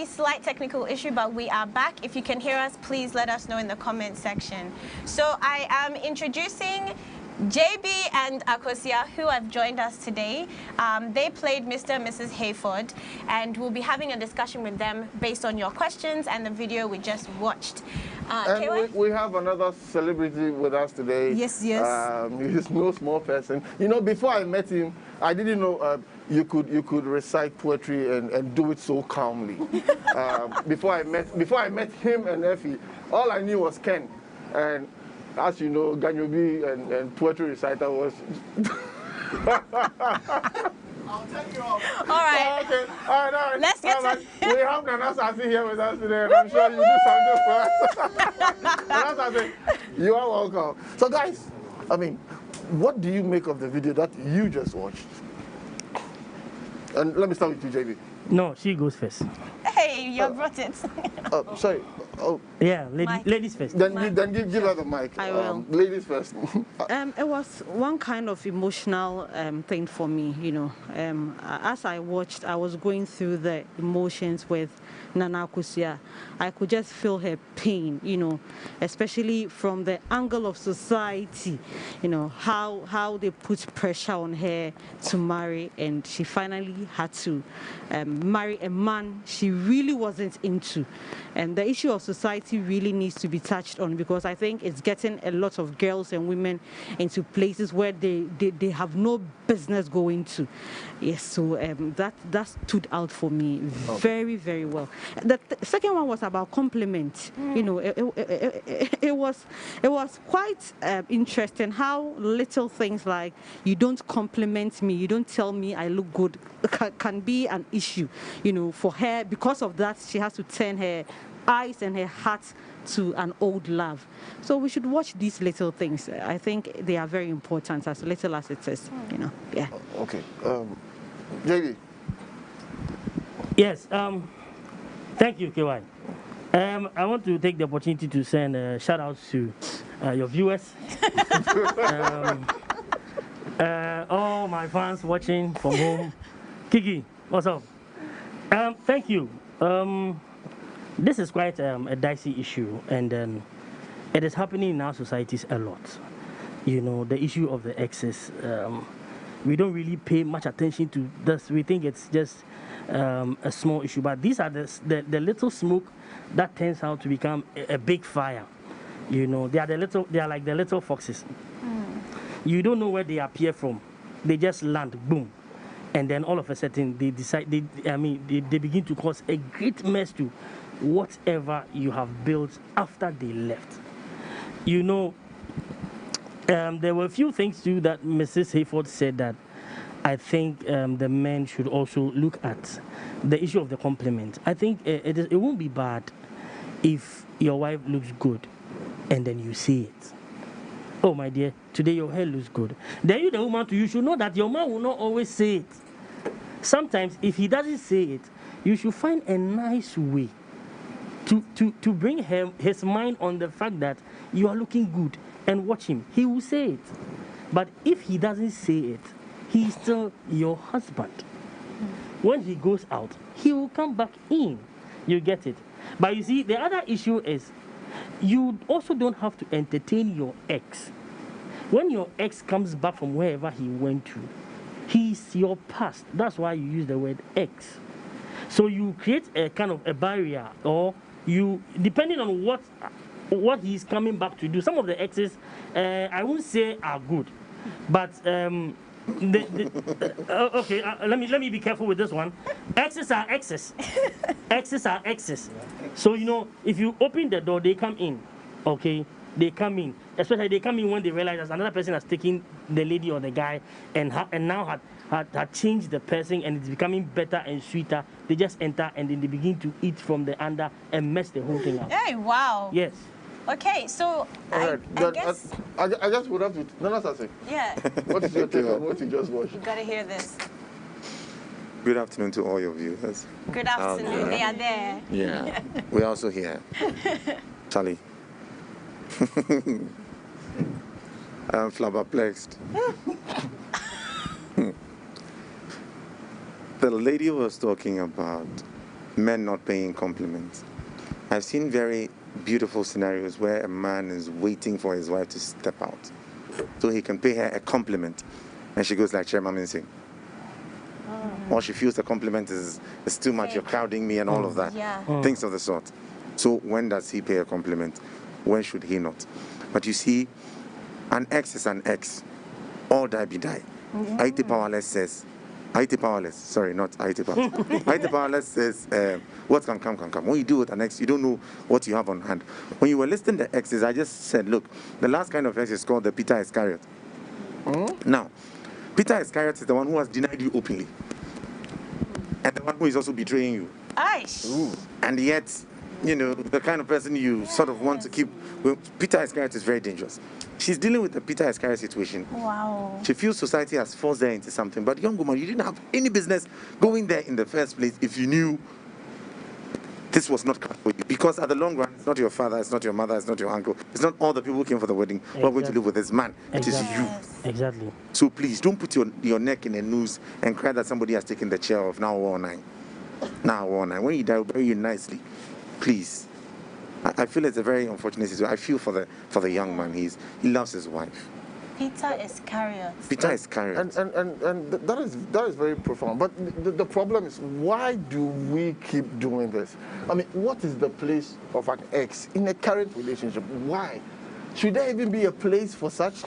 E: Slight technical issue, but we are back. If you can hear us, please let us know in the comment section. So I am introducing JB and Akosia, who have joined us today. They played Mr. and Mrs. Hayford, and we'll be having a discussion with them based on your questions and the video we just watched.
F: And we have another celebrity with us today.
H: Yes.
F: He's no small person. You know, before I met him, I didn't know you could recite poetry and do it so calmly. Before I met him and Effie, all I knew was Ken. And as you know, Ganyobi and poetry reciter was. I'll take you off.
E: All right.
F: Oh, okay. All right.
E: Let's get to
F: We have Nana Sasi here with us today, and I'm sure you do something for us. Nana Sasi, you are welcome. So, guys, I mean, what do you make of the video that you just watched? And let me start with you, JB.
G: No, she goes first.
E: Hey, you brought it.
F: Sorry. Oh.
G: Yeah, ladies first.
F: Then give her the mic.
H: I will.
F: Ladies first.
H: It was one kind of emotional thing for me, you know. As I watched, I was going through the emotions with Nana Akusia. I could just feel her pain, you know, especially from the angle of society, you know, how they put pressure on her to marry, and she finally had to marry a man she really wasn't into. And the issue of society really needs to be touched on, because I think it's getting a lot of girls and women into places where they have no business going to. Yes, so that stood out for me very, very well. The second one was about compliment. You know, it was quite interesting how little things like you don't compliment me, you don't tell me I look good can be an issue, you know, for her. Because of that, she has to turn her eyes and her heart to an old love. So we should watch these little things. I think they are very important, as little as it is, you know. Yeah.
F: Okay. JB.
G: Yes. Thank you, KY. I want to take the opportunity to send a shout out to your viewers. All my fans watching from home. Kiki, what's up? Thank you. This is quite a dicey issue, and it is happening in our societies a lot. You know, the issue of the exes. We don't really pay much attention to this. We think it's just a small issue, but these are the little smoke that turns out to become a big fire. You know, they are like the little foxes. You don't know where they appear from. They just land, boom, and then all of a sudden they decide. They begin to cause a great mess to whatever you have built after they left. you know, there were a few things too that Mrs. Hayford said that I think the men should also look at. The issue of the compliment. I think it won't be bad if your wife looks good and then you say it. Oh, my dear, today your hair looks good. Then you, the woman, you should know that your man will not always say it. Sometimes, if he doesn't say it, you should find a nice way to bring his mind on the fact that you are looking good and watch him. He will say it. But if he doesn't say it, he is still your husband. When he goes out, he will come back in. You get it? But you see, the other issue is you also don't have to entertain your ex. When your ex comes back from wherever he went to, he's your past. That's why you use the word ex. So you create a kind of a barrier, or you, depending on what he's coming back to do. Some of the exes, I won't say are good, but okay, let me be careful with this one. Exes are exes. Exes are exes. So you know, if you open the door, they come in. Okay, they come in. Especially they come in when they realize that another person has taken the lady or the guy and now had changed the person and it's becoming better and sweeter. They just enter and then they begin to eat from the under and mess the whole thing up.
E: Hey, wow.
G: Yes.
E: Okay, so I guess...
F: I just would have to... No, Sase.
E: Yeah.
F: What is your take on what you just watched?
E: You gotta hear this.
I: Good afternoon to all your viewers.
E: Good afternoon. They are there.
I: Yeah. We're also here. Charlie. I'm flabbergasted. The lady was talking about men not paying compliments. I've seen very beautiful scenarios where a man is waiting for his wife to step out so he can pay her a compliment, and she goes like Chairman Minsing. Or she feels the compliment is too much, you're crowding me and all of that.
E: Yeah.
I: Things of the sort. So when does he pay a compliment? When should he not? But you see, an ex is an ex. All die be die. IT Powerless says, IT Powerless, sorry, not IT Powerless. IT Powerless says, what can come, can come. When you do with an ex, you don't know what you have on hand. When you were listing the exes, I just said, look, the last kind of ex is called the Peter Iscariot. Now, Peter Iscariot is the one who has denied you openly. And the one who is also betraying you.
E: Aish.
I: And yet, you know, the kind of person you sort of want to keep. Well, Peter Iscariot is very dangerous. She's dealing with the Peter Iscariot situation.
E: Wow.
I: She feels society has forced her into something. But young woman, you didn't have any business going there in the first place if you knew this was not for you. Because at the long run, it's not your father, it's not your mother, it's not your uncle, it's not all the people who came for the wedding who are going to live with this man. It is you.
G: Exactly.
I: So please, don't put your neck in a noose and cry that somebody has taken the chair of now or nine. Now or nine. When you die, we'll bury you nicely. Please. I feel it's a very unfortunate situation. I feel for the young man. He loves his wife.
E: Peter Iscariot.
I: Peter Iscariot.
F: And that is very profound. But the problem is, why do we keep doing this? I mean, what is the place of an ex in a current relationship? Why? Should there even be a place for such?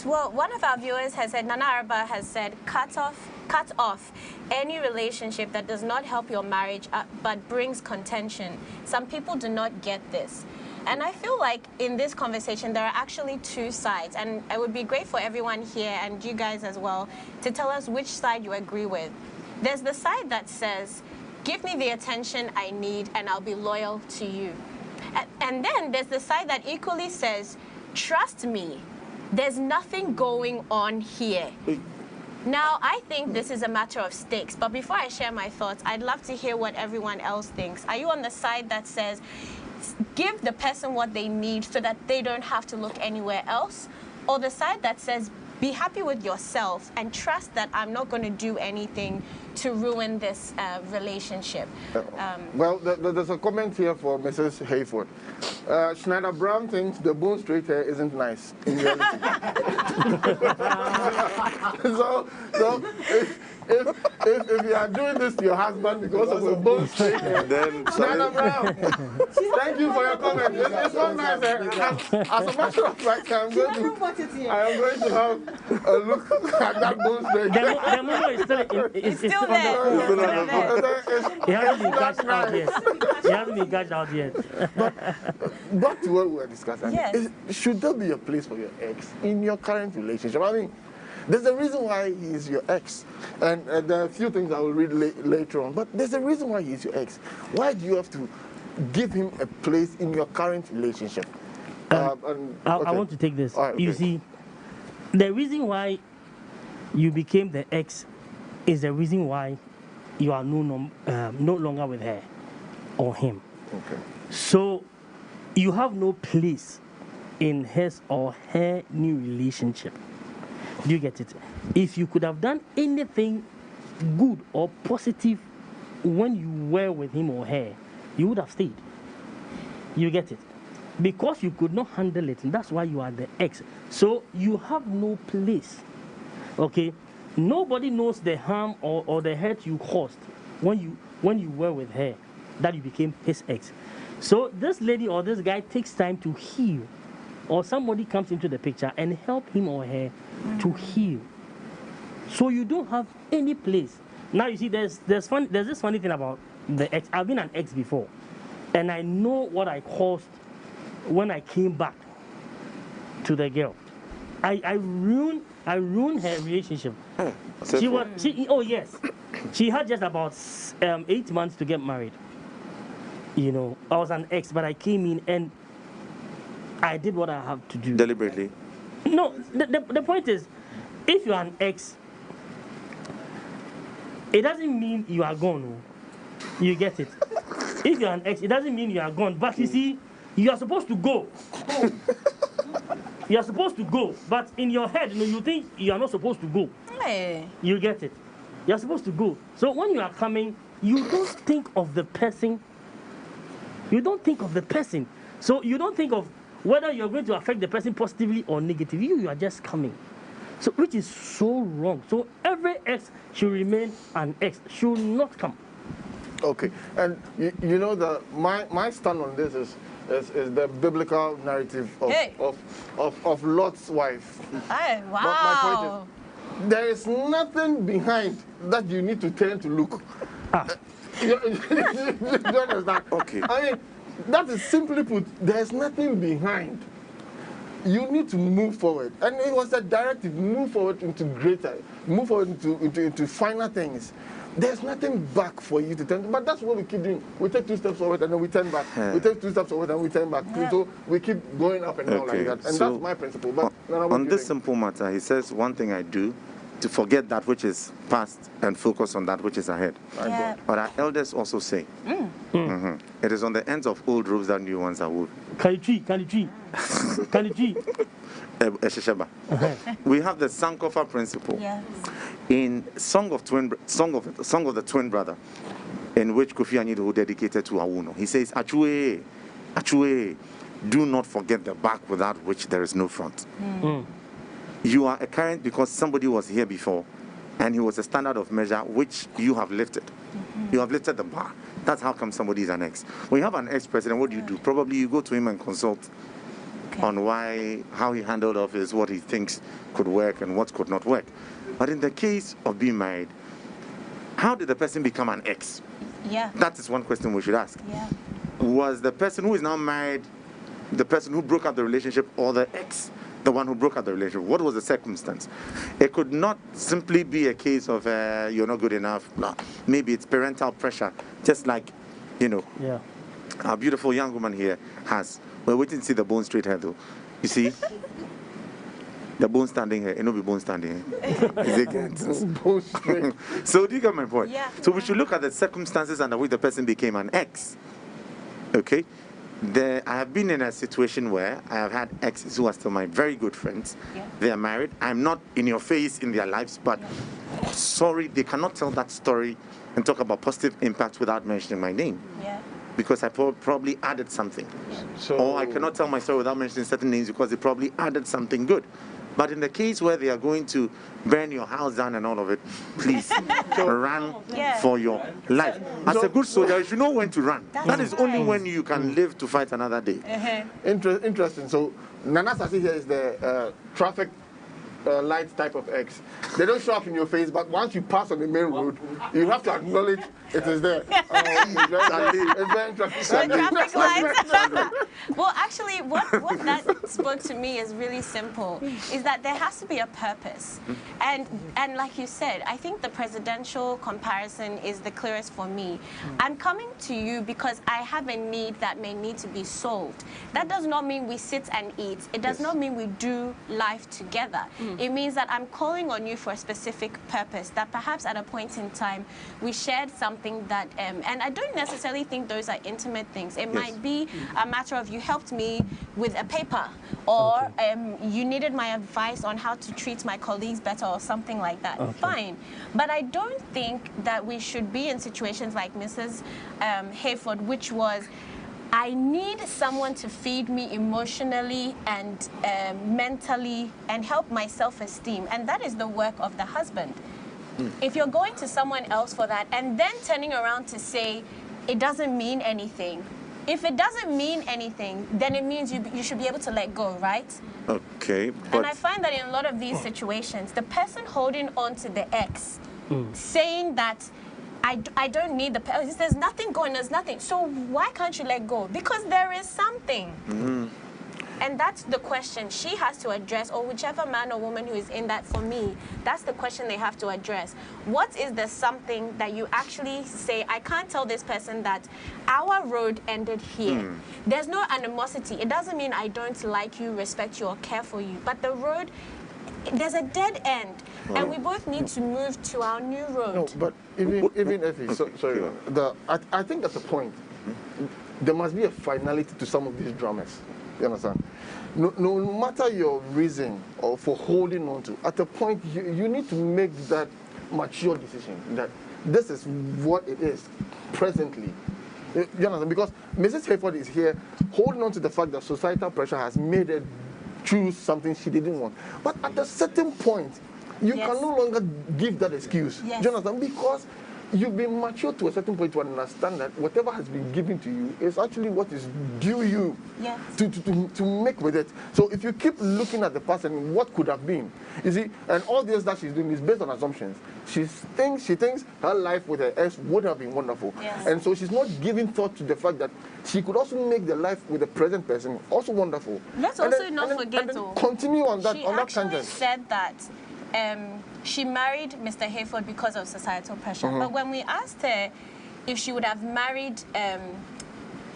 E: Well, one of our viewers has said, Nana Arba has said, cut off any relationship that does not help your marriage but brings contention. Some people do not get this. And I feel like in this conversation, there are actually two sides. And it would be great for everyone here and you guys as well to tell us which side you agree with. There's the side that says, give me the attention I need and I'll be loyal to you. And then there's the side that equally says, trust me, there's nothing going on here. Now, I think this is a matter of stakes, but before I share my thoughts, I'd love to hear what everyone else thinks. Are you on the side that says, give the person what they need so that they don't have to look anywhere else? Or the side that says, be happy with yourself and trust that I'm not going to do anything to ruin this relationship?
F: Well, there's a comment here for Mrs. Hayford. Schneider Brown thinks the bone straight hair isn't nice in reality. so if you are doing this to your husband because of a bone straight,
I: then
F: Nana Brown, thank you for your comment. It's not nice. As a matter of fact, I am going to have a look at that bone straight.
G: The momo is still it's still on
E: there.
G: the phone. It hasn't been cashed out yet. It hasn't been cashed out yet.
F: But back to what we were discussing.
E: Yes.
F: Should there be a place for your ex in your current relationship? I mean, there's a reason why he is your ex. And there are a few things I will read later on. But there's a reason why he is your ex. Why do you have to give him a place in your current relationship?
G: I want to take this.
F: Right, okay.
G: You see, the reason why you became the ex is the reason why you are no longer with her or him.
F: Okay.
G: So you have no place in his or her new relationship. Do you get it? If you could have done anything good or positive when you were with him or her, you would have stayed. You get it? Because you could not handle it, and that's why you are the ex. So you have no place. Okay? Nobody knows the harm or the hurt you caused when you were with her, that you became his ex. So this lady or this guy takes time to heal, or somebody comes into the picture and help him or her to heal. So you don't have any place. Now you see, there's this funny thing about the ex. I've been an ex before, and I know what I caused when I came back to the girl. I ruined her relationship. She had just about 8 months to get married. You know, I was an ex, but I came in and I did what I have to do.
I: Deliberately?
G: No, the point is, if you are an ex, it doesn't mean you are gone. You get it? If you are an ex, it doesn't mean you are gone. But you see, you are supposed to go. You are supposed to go. But in your head, you think you are not supposed to go.
E: Hey.
G: You get it? You are supposed to go. So when you are coming, you don't think of the person. You don't think of the person. So you don't think of whether you're going to affect the person positively or negatively. You are just coming. So which is so wrong. So every ex should remain an ex, should not come.
F: Okay. And you know that my stand on this is the biblical narrative of Lot's wife.
E: Hey, wow.
F: But my point is, there is nothing behind that you need to turn to look. You understand?
I: Okay.
F: I mean, that is simply put, there's nothing behind. You need to move forward. And it was a directive, move forward into greater, move forward into finer things. There's nothing back for you to turn. But that's what we keep doing. We take 2 steps forward and then we turn back. We take 2 steps forward and we turn back.
E: Yeah.
F: So we keep going up and down like that. And
I: so
F: that's my principle. But
I: on this simple matter, he says, one thing I do, to forget that which is past and focus on that which is ahead.
E: Yeah.
I: But our elders also say, it is on the ends of old ropes that new ones are woven. We have the Sankofa principle.
E: Yes.
I: In Song of the Twin Brother, in which Kofi Anyido dedicated to Awuno, he says, Achue, do not forget the back without which there is no front. You are a current because somebody was here before, and he was a standard of measure which you have lifted. You have lifted the bar. That's how come somebody is an ex. When you have an ex-president, what do? Probably you go to him and consult on how he handled office, what he thinks could work and what could not work. But in the case of being married, how did the person become an ex?
E: Yeah.
I: That is one question we should ask.
E: Yeah.
I: Was the person who is now married the person who broke up the relationship, or the ex the one who broke up the relationship? What was the circumstance? It could not simply be a case of you're not good enough. No. Maybe it's parental pressure, just like, our beautiful young woman here has. We're waiting to see the bone straight hair though. You see? The bone standing here, it no be bone standing here. Is it bone straight? So do you get my point?
E: Yeah.
I: So we should look at the circumstances under which the person became an ex. Okay? I have been in a situation where I have had exes who are still my very good friends.
E: Yeah.
I: They are married. I'm not in your face in their lives, but sorry, they cannot tell that story and talk about positive impact without mentioning my name.
E: Yeah.
I: Because I probably added something.
F: So,
I: or I cannot tell my story without mentioning certain names because they probably added something good. But in the case where they are going to burn your house down and all of it, please run for your life. As a good soldier, you should know when to run. That is only when you can live to fight another day.
F: Interesting. So Nana Sasi here is the traffic light type of X. They don't show up in your face, but once you pass on the main road, you have to acknowledge it is there. It's very interesting.
E: Traffic lights. Well, actually, what that spoke to me is really simple, is that there has to be a purpose. And like you said, I think the presidential comparison is the clearest for me. I'm coming to you because I have a need that may need to be solved. That does not mean we sit and eat. It does not mean we do life together. It means that I'm calling on you for a specific purpose, that perhaps at a point in time we shared something that, and I don't necessarily think those are intimate things. It might be a matter of you helped me with a paper, or you needed my advice on how to treat my colleagues better or something like that. Fine. But I don't think that we should be in situations like Mrs. Hayford, which was, I need someone to feed me emotionally and mentally and help my self-esteem. And that is the work of the husband. If you're going to someone else for that and then turning around to say it doesn't mean anything, if it doesn't mean anything, then it means you should be able to let go, right?
I: Okay.
E: And I find that in a lot of these situations, the person holding on to the ex, saying that I don't need the person, there's nothing going, there's nothing. So why can't you let go? Because there is something. And that's the question she has to address, or whichever man or woman who is in that, for me, that's the question they have to address. What is the something that you actually say, I can't tell this person that our road ended here. There's no animosity. It doesn't mean I don't like you, respect you, or care for you. But the road, there's a dead end. And we both need to move to our new road.
F: No, but even if sorry, I think at the point, there must be a finality to some of these dramas. You understand? No matter your reason or for holding on to, at a point you need to make that mature decision that this is what it is presently. You understand? Because Mrs. Hayford is here holding on to the fact that societal pressure has made her choose something she didn't want. But at a certain point, you can no longer give that excuse. Do you understand? Because you've been mature to a certain point to understand that whatever has been given to you is actually what is due you to make with it. So if you keep looking at the past and what could have been, you see, and all this that she's doing is based on assumptions. She thinks her life with her ex would have been wonderful. And so she's not giving thought to the fact that she could also make the life with the present person also wonderful.
E: Let's also not forget
F: to continue on that tangent.
E: She actually said that she married Mr. Hayford because of societal pressure. But when we asked her if she would have married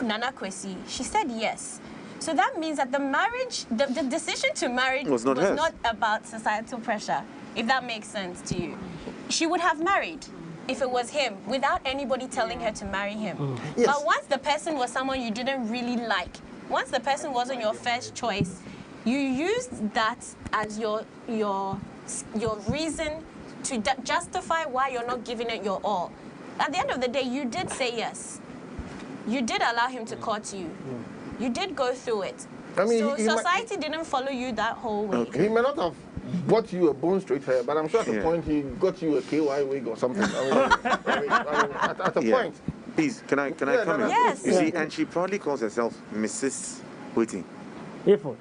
E: Nana Kwesi, she said yes. So that means that the marriage, the decision to marry was not about societal pressure, if that makes sense to you. She would have married if it was him, without anybody telling her to marry him. But once the person was someone you didn't really like, once the person wasn't your first choice, you used that as your reason to justify why you're not giving it your all. At the end of the day, you did say yes. You did allow him to court you. You did go through it. I mean, so society didn't follow you that whole way.
F: He may not have bought you a bone straight hair, but I'm sure at the point he got you a KY wig or something. At a point.
I: Please, can I comment?
E: Yes.
I: You see, and she probably calls herself Mrs. Waiting.
G: Hayford.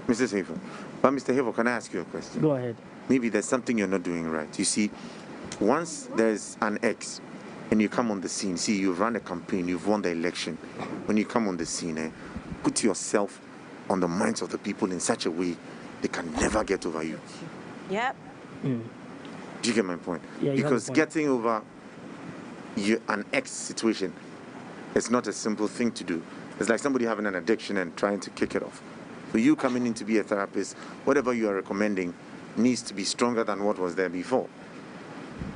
I: Mrs. Hayford. But Mr. Hayford, can I ask you a question?
G: Go ahead.
I: Maybe there's something you're not doing right. You see, once there's an ex and you come on the scene, see, you've run a campaign, you've won the election. When you come on the scene, put yourself on the minds of the people in such a way they can never get over you.
E: Yep.
I: Do you get my point?
G: Yeah,
I: because getting over an ex situation is not a simple thing to do. It's like somebody having an addiction and trying to kick it off. For you coming in to be a therapist, whatever you are recommending needs to be stronger than what was there before.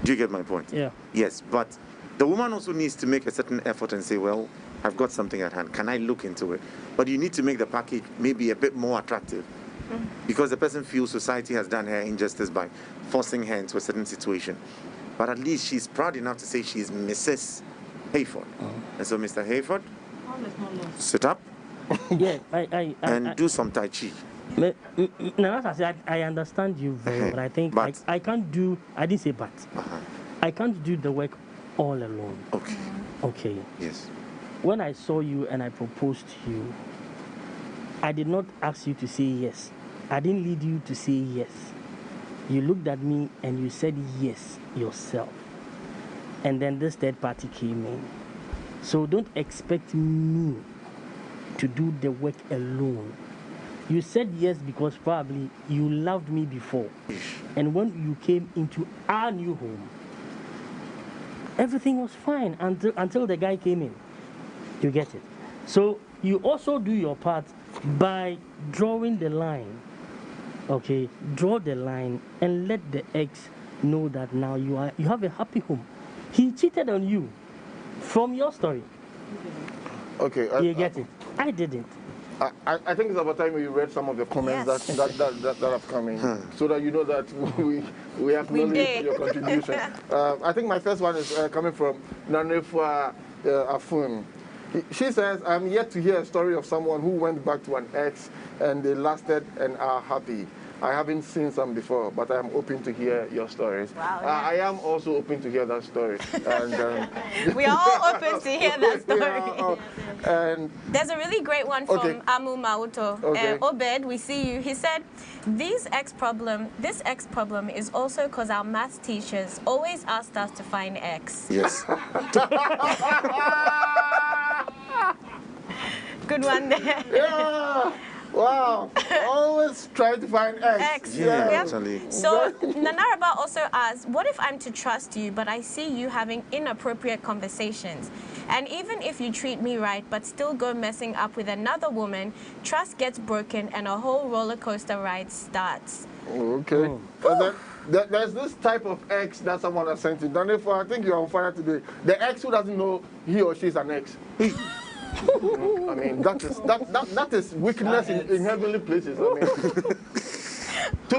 I: Do you get my point?
G: Yeah.
I: Yes, but the woman also needs to make a certain effort and say, well, I've got something at hand. Can I look into it? But you need to make the package maybe a bit more attractive, because the person feels society has done her injustice by forcing her into a certain situation. But at least she's proud enough to say she's Mrs. Hayford. And so, Mr. Hayford, sit up.
G: Yeah,
I: and do some Tai Chi.
G: Now, as I said, I understand you very well. But I think I can't do. I didn't say but. I can't do the work all alone.
I: Okay.
G: Okay.
I: Yes.
G: When I saw you and I proposed to you, I did not ask you to say yes. I didn't lead you to say yes. You looked at me and you said yes yourself. And then this third party came in. So don't expect me to do the work alone. You said yes because probably you loved me before. And when you came into our new home, everything was fine until the guy came in. You get it? So you also do your part by drawing the line. Okay, draw the line and let the ex know that now you have a happy home. He cheated on you from your story.
F: Okay,
G: you get it? I didn't.
F: I think it's about time you read some of the comments that have come in, so that you know that we acknowledge your contribution. I think my first one is coming from Nanefa Afun. She says, I'm yet to hear a story of someone who went back to an ex and they lasted and are happy. I haven't seen some before, but I'm open to hear your stories.
E: Wow,
F: I am also open to hear that story. And
E: we are all open to hear that story.
F: And
E: there's a really great one from Amu Mauto.
F: Okay.
E: Obed, we see you. He said, this ex problem is also because our math teachers always asked us to find X.
I: Yes.
E: Good one there.
F: Yeah. Wow. Always try to find X.
I: Yeah, actually.
E: So Nanaraba also asks, what if I'm to trust you, but I see you having inappropriate conversations? And even if you treat me right, but still go messing up with another woman, trust gets broken and a whole roller coaster ride starts.
F: Okay. And then there's this type of ex that someone has sent you. Danefo, I think you're on fire today. The ex who doesn't know he or she is an ex. I mean, that is wickedness in heavenly places. I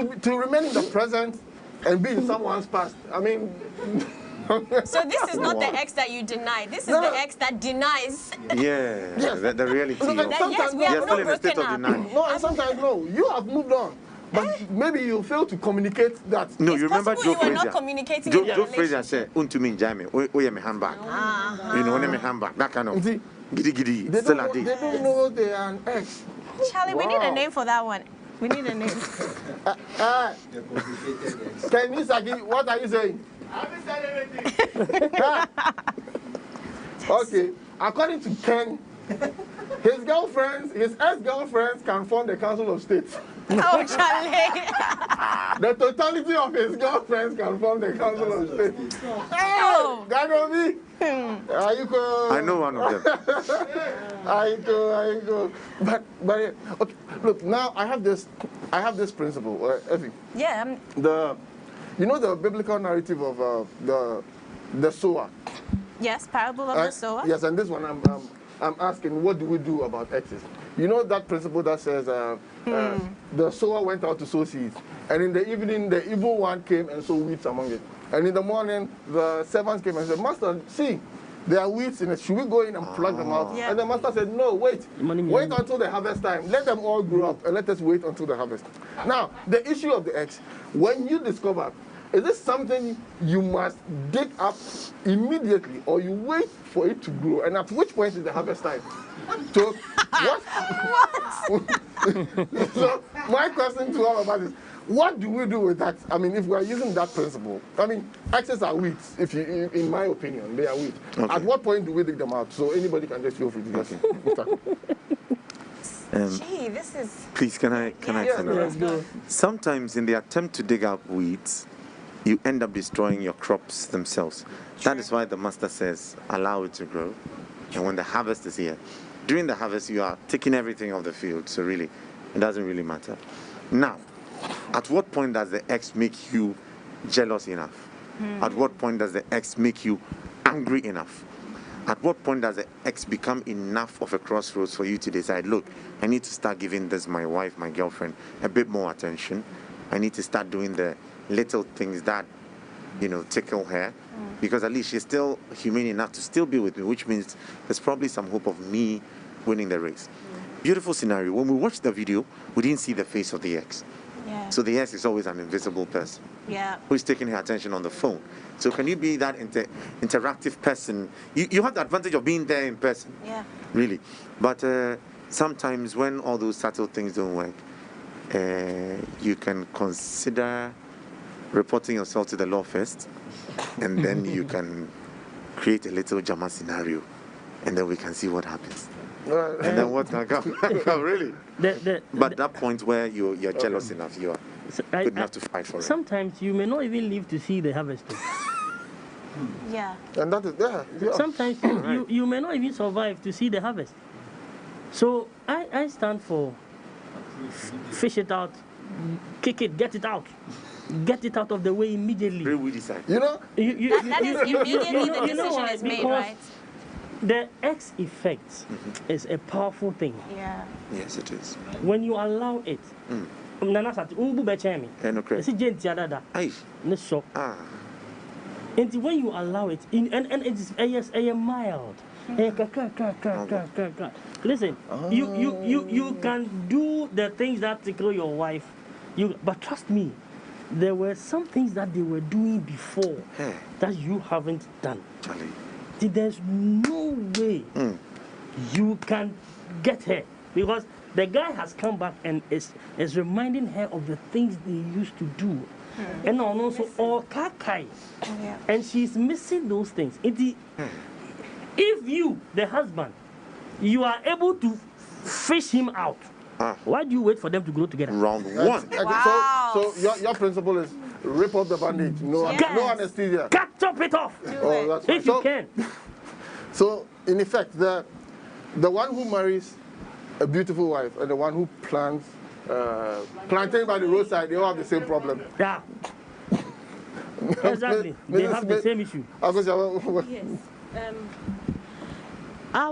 F: mean, to remain in the present and be in someone's past. I mean.
E: So this is not the ex that you deny. This is the ex that denies.
I: Yeah. Yes. The reality.
E: Yes, we have not broken up.
F: No, and sometimes no. You have moved on. But maybe you fail to communicate that.
I: No, you remember Joe Frazier?
E: You were not communicating
I: Joe Frazier said, "Untumin jame, oye me handbag." You know, me handbag. That kind of giddy.
F: They don't know they are an ex.
E: Charlie, we need a name for that one. We need a name.
F: Ken Isagi, what are you saying?
J: I haven't said anything.
F: Okay, according to Ken, his ex-girlfriends can form the Council of State.
E: Oh, Charlie.
F: The totality of his girlfriends can form the Council of State. Oh, Gagobi.
I: I know one of them.
F: I go. But okay. Look, now I have this principle, Effie.
E: Yeah.
F: You know the biblical narrative of the sower.
E: Yes, parable of the sower.
F: Yes, and this one I'm asking, what do we do about exes? You know that principle that says the sower went out to sow seeds, and in the evening the evil one came and sowed weeds among it. And in the morning the servants came and said, Master, see, there are weeds in it. Should we go in and plug them out? Yeah. And the master said, no, wait until the harvest time. Let them all grow up and let us wait until the harvest. Now, the issue of the ex, when you discover, is this something you must dig up immediately or you wait for it to grow? And at which point is the harvest time? So, so my question to all of us is, what do we do with that? I mean, if we are using that principle, I mean, exes are weeds. In my opinion, they are weeds. Okay. At what point do we dig them out? So anybody can just feel free to get
E: Gee, this is.
I: Please, can I
F: let's go.
I: Sometimes, in the attempt to dig out weeds, you end up destroying your crops themselves. That is why the master says, allow it to grow. And when the harvest is here, during the harvest, you are taking everything off the field. So really, it doesn't really matter. Now, at what point does the ex make you jealous enough? At what point does the ex make you angry enough? At what point does the ex become enough of a crossroads for you to decide, look, I need to start giving this, my wife, my girlfriend, a bit more attention. I need to start doing the little things that, tickle her. Because at least she's still humane enough to still be with me, which means there's probably some hope of me winning the race. Beautiful scenario. When we watched the video, we didn't see the face of the ex.
E: Yeah.
I: So the ex is always an invisible person
E: Yeah.
I: who's taking her attention on the phone. So can you be that interactive person? You have the advantage of being there in person.
E: Yeah.
I: Really. But sometimes when all those subtle things don't work, you can consider reporting yourself to the law first, and then you can create a little JAMA scenario, and then we can see what happens. And then what can come? Really? But that point where you're jealous enough, you are good enough to fight for it.
G: Sometimes you may not even live to see the harvest.
E: Yeah.
F: And that is yeah.
G: Sometimes you may not even survive to see the harvest. So I stand for fish it out, kick it, get it out of the way immediately.
I: Very we decide.
F: You know,
E: That is immediately the
G: you know
E: decision
G: why?
E: is made,
G: Because
E: right?
G: the X effect is a powerful thing.
E: Yeah.
I: Yes, it is.
G: When you allow it, Nana sat umbu bechemi.
I: Okay.
G: Esi jenti adada.
I: Aye.
G: Ne so.
I: Ah.
G: And when you allow it, and it is a mild. Listen, you can do the things that tickle your wife, but trust me, there were some things that they were doing before that you haven't done.
I: Charlie.
G: There's no way you can get her, because the guy has come back and is reminding her of the things they used to do. And also all kakai. And she's missing those things. If you, the husband, you are able to fish him out, why do you wait for them to grow together?
I: Round one.
E: Wow.
F: So your principle is rip off the bandage, no anesthesia.
G: Chop it off.
F: That's right.
G: If you can.
F: So in effect, the one who marries a beautiful wife and the one who plants plantain by the roadside, they all have the same problem.
G: Yeah. Exactly. They have the same issue.
H: Yes. I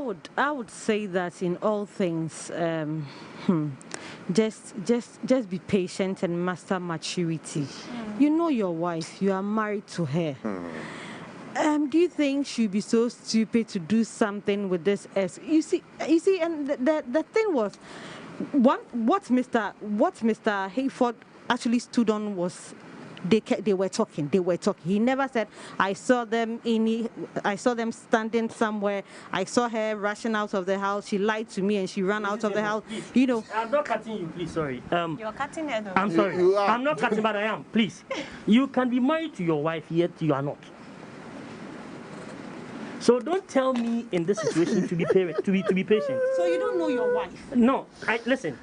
H: would say that in all things, just be patient and master maturity. You know your wife, you are married to her. Do you think she'd be so stupid to do something with this S? You see, and the thing was, what Mr. Hayford actually stood on was they were talking. He never said, I saw them standing somewhere. I saw her rushing out of the house. She lied to me and she ran out of the house. You know.
G: I'm not cutting you, please. Sorry.
E: You're cutting her though.
G: I'm sorry.
F: You are.
G: I'm not cutting, but I am. Please. You can be married to your wife, yet you are not. So don't tell me in this situation to be patient.
H: So you don't know your wife?
G: No, listen.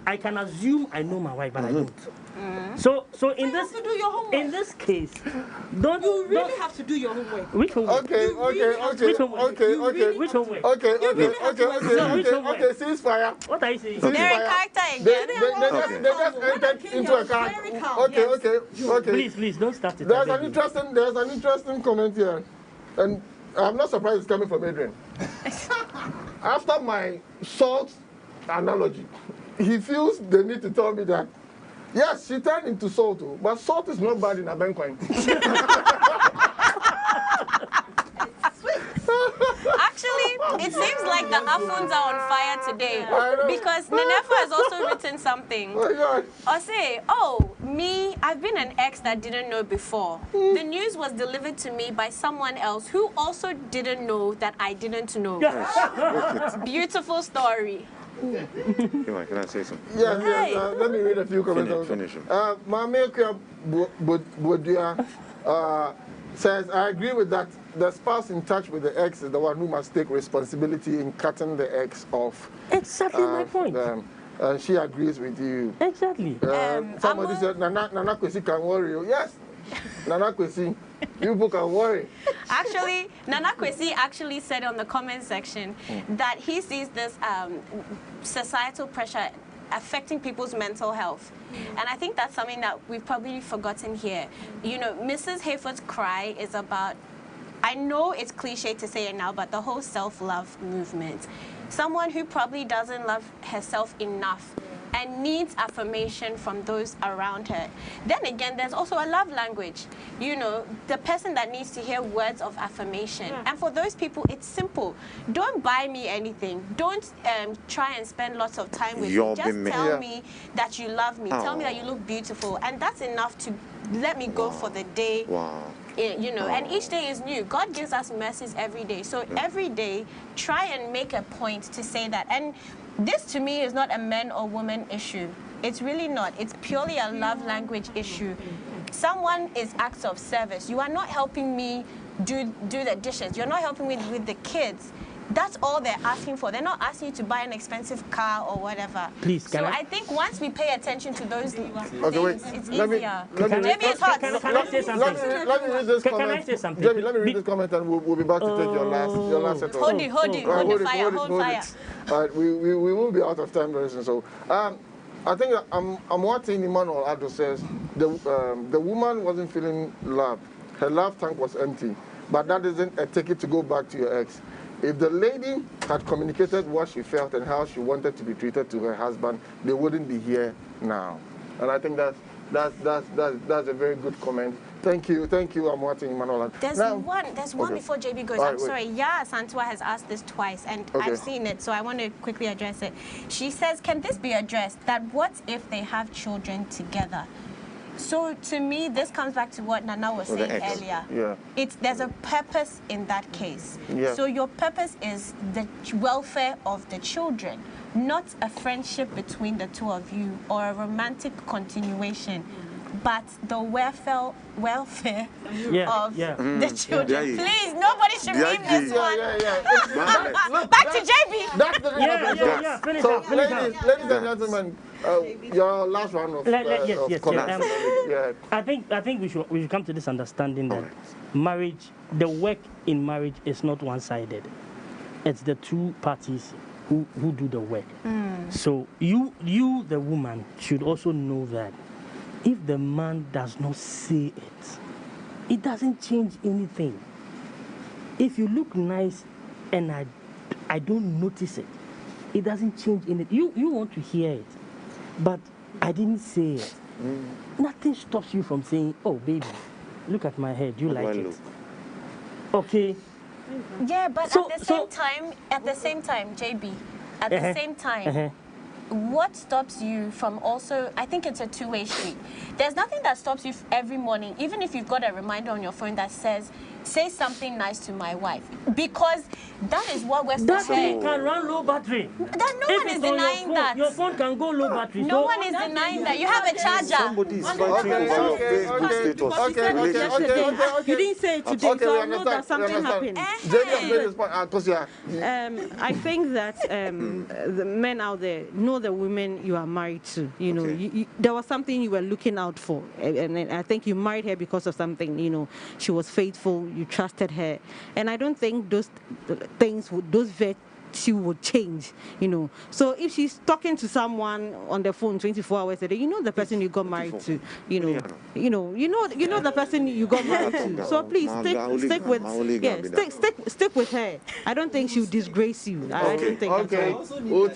G: I can assume I know my wife, but I don't. So in this,
H: have to do your homework.
G: In this case, don't
H: You really have to do your homework.
G: Which homework?
F: Okay.
G: Which homework? Which homework?
F: Okay, ceasefire.
G: What are you saying?
E: They're in character
F: They
E: again.
F: just entered into a car. Okay.
G: Please, don't start it.
F: There's an interesting comment here, and I'm not surprised it's coming from Adrian. After my salt analogy, he feels the need to tell me that, yes, she turned into salt, but salt is not bad in a banquet.
E: Actually, it seems like the Afuns are on fire today because Nenefo has also written something.
F: Oh my God.
E: Or say, me, I've been an ex that didn't know before. The news was delivered to me by someone else who also didn't know that I didn't know. Beautiful story.
I: Come on, can I say something?
F: Yes. Let me read a few comments.
I: Finish him.
F: Mameka Bodia says, I agree with that. The spouse in touch with the ex is the one who must take responsibility in cutting the ex off.
G: Exactly my point.
F: She agrees with you.
G: Exactly.
F: Somebody said, Nana Kwesi can worry you. Yes, Nana Kwesi, you people can worry.
E: Actually, Nana Kwesi actually said on the comment section that he sees this societal pressure affecting people's mental health. And I think that's something that we've probably forgotten here. You know, Mrs. Hayford's cry is about, I know it's cliche to say it now, but the whole self-love movement. Someone who probably doesn't love herself enough and needs affirmation from those around her. Then again, there's also a love language. You know, the person that needs to hear words of affirmation. And for those people, it's simple. Don't buy me anything. Don't try and spend lots of time with me. Just tell me that you love me. Tell me that you look beautiful. And that's enough to let me go for the day. You know, and each day is new. God gives us mercies every day. So every day, try and make a point to say that. And this, to me, is not a man or woman issue. It's really not. It's purely a love language issue. Someone is acts of service. You are not helping me do the dishes. You're not helping me with the kids. That's all they're asking for. They're not asking you to buy an expensive car or whatever.
G: Please,
E: I think once we pay attention to those things, it's
F: let me,
E: easier.
F: Maybe
E: it's hot.
G: Can I say something?
F: Let me read this comment.
G: Can I say something?
F: Jamie, let me read this comment and we'll be back to take your last set of...
E: Hold the fire.
F: All right, we will be out of time very soon. So, I think I'm watching Emmanuel Ado says the woman wasn't feeling love. Her love tank was empty. But that isn't a ticket to go back to your ex. If the lady had communicated what she felt and how she wanted to be treated to her husband, they wouldn't be here now. And I think that's a very good comment. Thank you. I'm watching Emmanuel.
E: There's one before JB goes. I'm sorry. Yeah, Santua has asked this twice, and I've seen it, so I want to quickly address it. She says, can this be addressed? That what if they have children together? So to me, this comes back to what Nana was saying earlier. There's a purpose in that case. So your purpose is the welfare of the children, not a friendship between the two of you or a romantic continuation, but the welfare of the children. Please, nobody should read this one. Back to JB.
F: That's the So, ladies and gentlemen, your last round of comments.
G: I think we should come to this understanding that marriage, the work in marriage is not one-sided. It's the two parties who do the work. So you the woman should also know that if the man does not say it doesn't change anything. If you look nice and I don't notice it, it doesn't change anything. You want to hear it, but I didn't say it. Nothing stops you from saying, oh baby, look at my hair, do you like it? Okay.
E: Yeah, but at the same time, JB, at the same time, what stops you from also, I think it's a two-way street. There's nothing that stops you every morning, even if you've got a reminder on your phone that says, say something nice to my wife, because that is what we're supposed to do.
G: That thing can run low battery.
E: No one is denying that.
G: Your phone can go low battery.
E: No one is denying that. You have a charger.
I: Somebody is fighting over your Facebook status.
H: You didn't say it today, so I know that something happened. I think that the men out there know the women you are married to. You know, there was something you were looking out for, and I think you married her because of something. You know, she was faithful. You trusted her, and I don't think those things, those virtue would change. You know, so if she's talking to someone on the phone 24 hours a day, you know the person you got married to. You know the person you got married to. So please stick with her. I don't think she'll disgrace you. I don't think.
F: Okay, we'll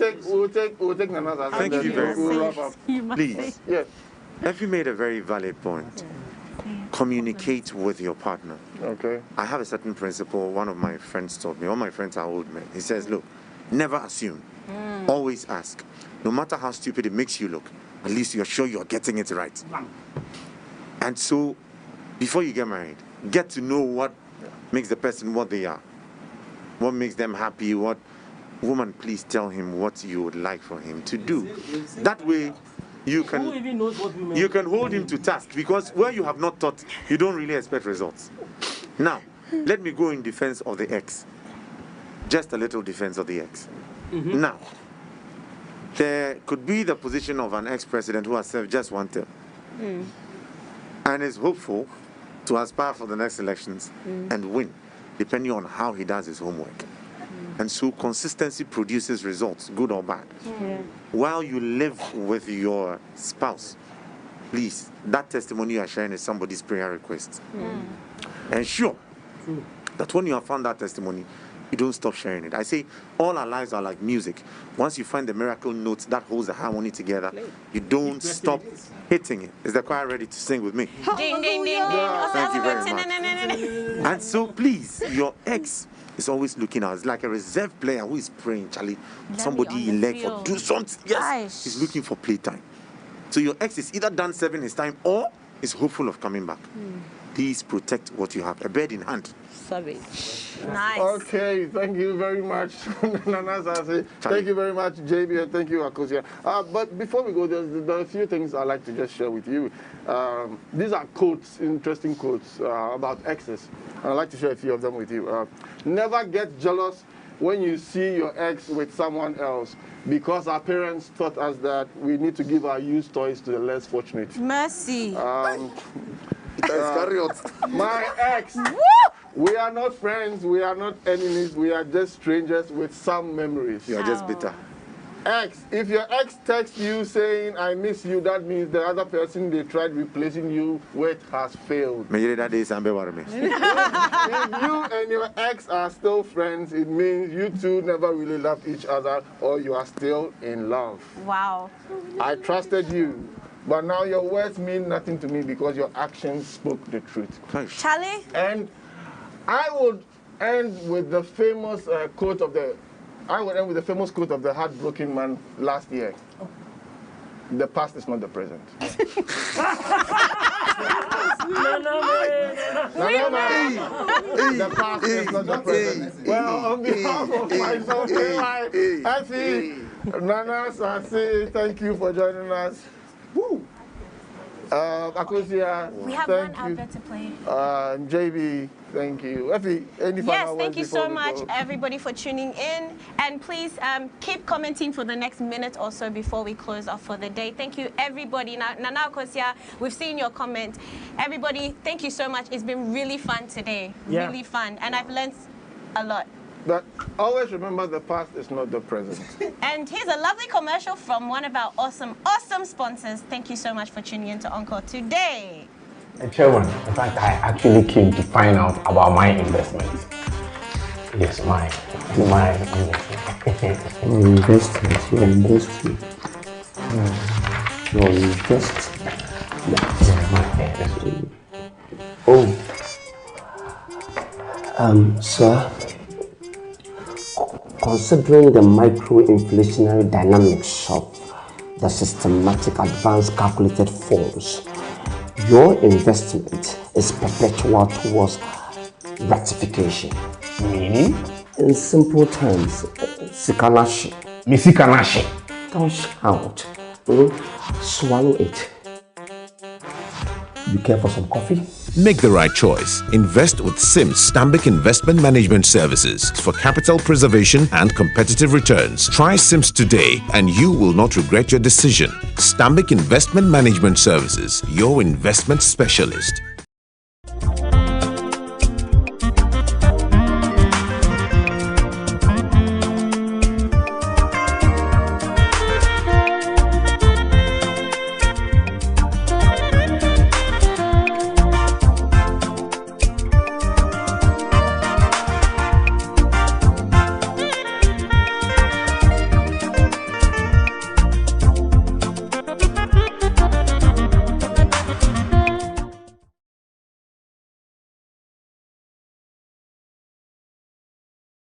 F: take another.
I: Thank you very much. Please.
F: Yes.
I: Have you made a very valid point? Communicate with your partner.
F: Okay.
I: I have a certain principle one of my friends taught me. All my friends are old men. He says, look, never assume. Always ask. No matter how stupid it makes you look, at least you're sure you're getting it right. And so, before you get married, get to know what makes the person what they are. What makes them happy. Woman, please tell him what you would like for him to do. That way, you can hold him to task, because where you have not taught, you don't really expect results. Now, let me go in defense of the ex. Just a little defense of the ex. Now, there could be the position of an ex-president who has served just one term and is hopeful to aspire for the next elections and win, depending on how he does his homework. And so consistency produces results, good or bad. While you live with your spouse, please, that testimony you are sharing is somebody's prayer request. Ensure that when you have found that testimony, you don't stop sharing it. I say all our lives are like music. Once you find the miracle notes that holds the harmony together, you don't stop hitting it. Is the choir ready to sing with me?
E: Ding, ding, ding, ding.
I: Thank you very much. And so please, your ex is always looking out. It's like a reserve player who is praying, Charlie. Somebody elect for do something. Yes, he's looking for playtime. So your ex is either done serving his time or is hopeful of coming back. Please protect what you have. A bird in hand.
E: Savage. Nice.
F: Okay, thank you very much, Nana Sase. Thank you very much, JB, and thank you, Akosia. But before we go, there are a few things I'd like to just share with you. These are quotes, interesting quotes about exes. I'd like to share a few of them with you. Never get jealous when you see your ex with someone else, because our parents taught us that we need to give our used toys to the less fortunate.
E: Mercy.
F: My ex, we are not friends, we are not enemies, we are just strangers with some memories.
I: You are just bitter.
F: Ex, if your ex texts you saying I miss you, that means the other person they tried replacing you with has failed. If you and your ex are still friends, it means you two never really loved each other, or you are still in love.
E: Wow.
F: I trusted you, but now your words mean nothing to me because your actions spoke the truth.
E: Charlie?
F: And I would end with the famous quote of the heartbroken man last year. The past is not the present. The past is not the present. Well, on behalf of myself, Effie, Nana Sase, thank you for joining us. Woo! Akosia,
E: we have one outfit to play.
F: JB, thank you. Effie, any final words?
E: Thank you so much, everybody, for tuning in. And please keep commenting for the next minute or so before we close off for the day. Thank you, everybody. Now, Nana Akosia, we've seen your comment. Everybody, thank you so much. It's been really fun today.
G: Yeah.
E: Really fun. And I've learned a lot.
F: But always remember, the past is not the present.
E: And here's a lovely commercial from one of our awesome sponsors. Thank you so much for tuning in to Encore today.
B: Chairman, in fact, I actually came to find out about my investments. Yes, my
C: investment. Sir, considering the micro-inflationary dynamics of the systematic advanced calculated forms, your investment is perpetual towards ratification.
B: Meaning?
C: In simple terms, Sikanashi.
B: Misikanashi.
C: Don't shout. Swallow it. You care for some coffee?
D: Make the right choice. Invest with Sims Stambik Investment Management Services for capital preservation and competitive returns. Try Sims today and you will not regret your decision. Stambik Investment Management Services, your investment specialist.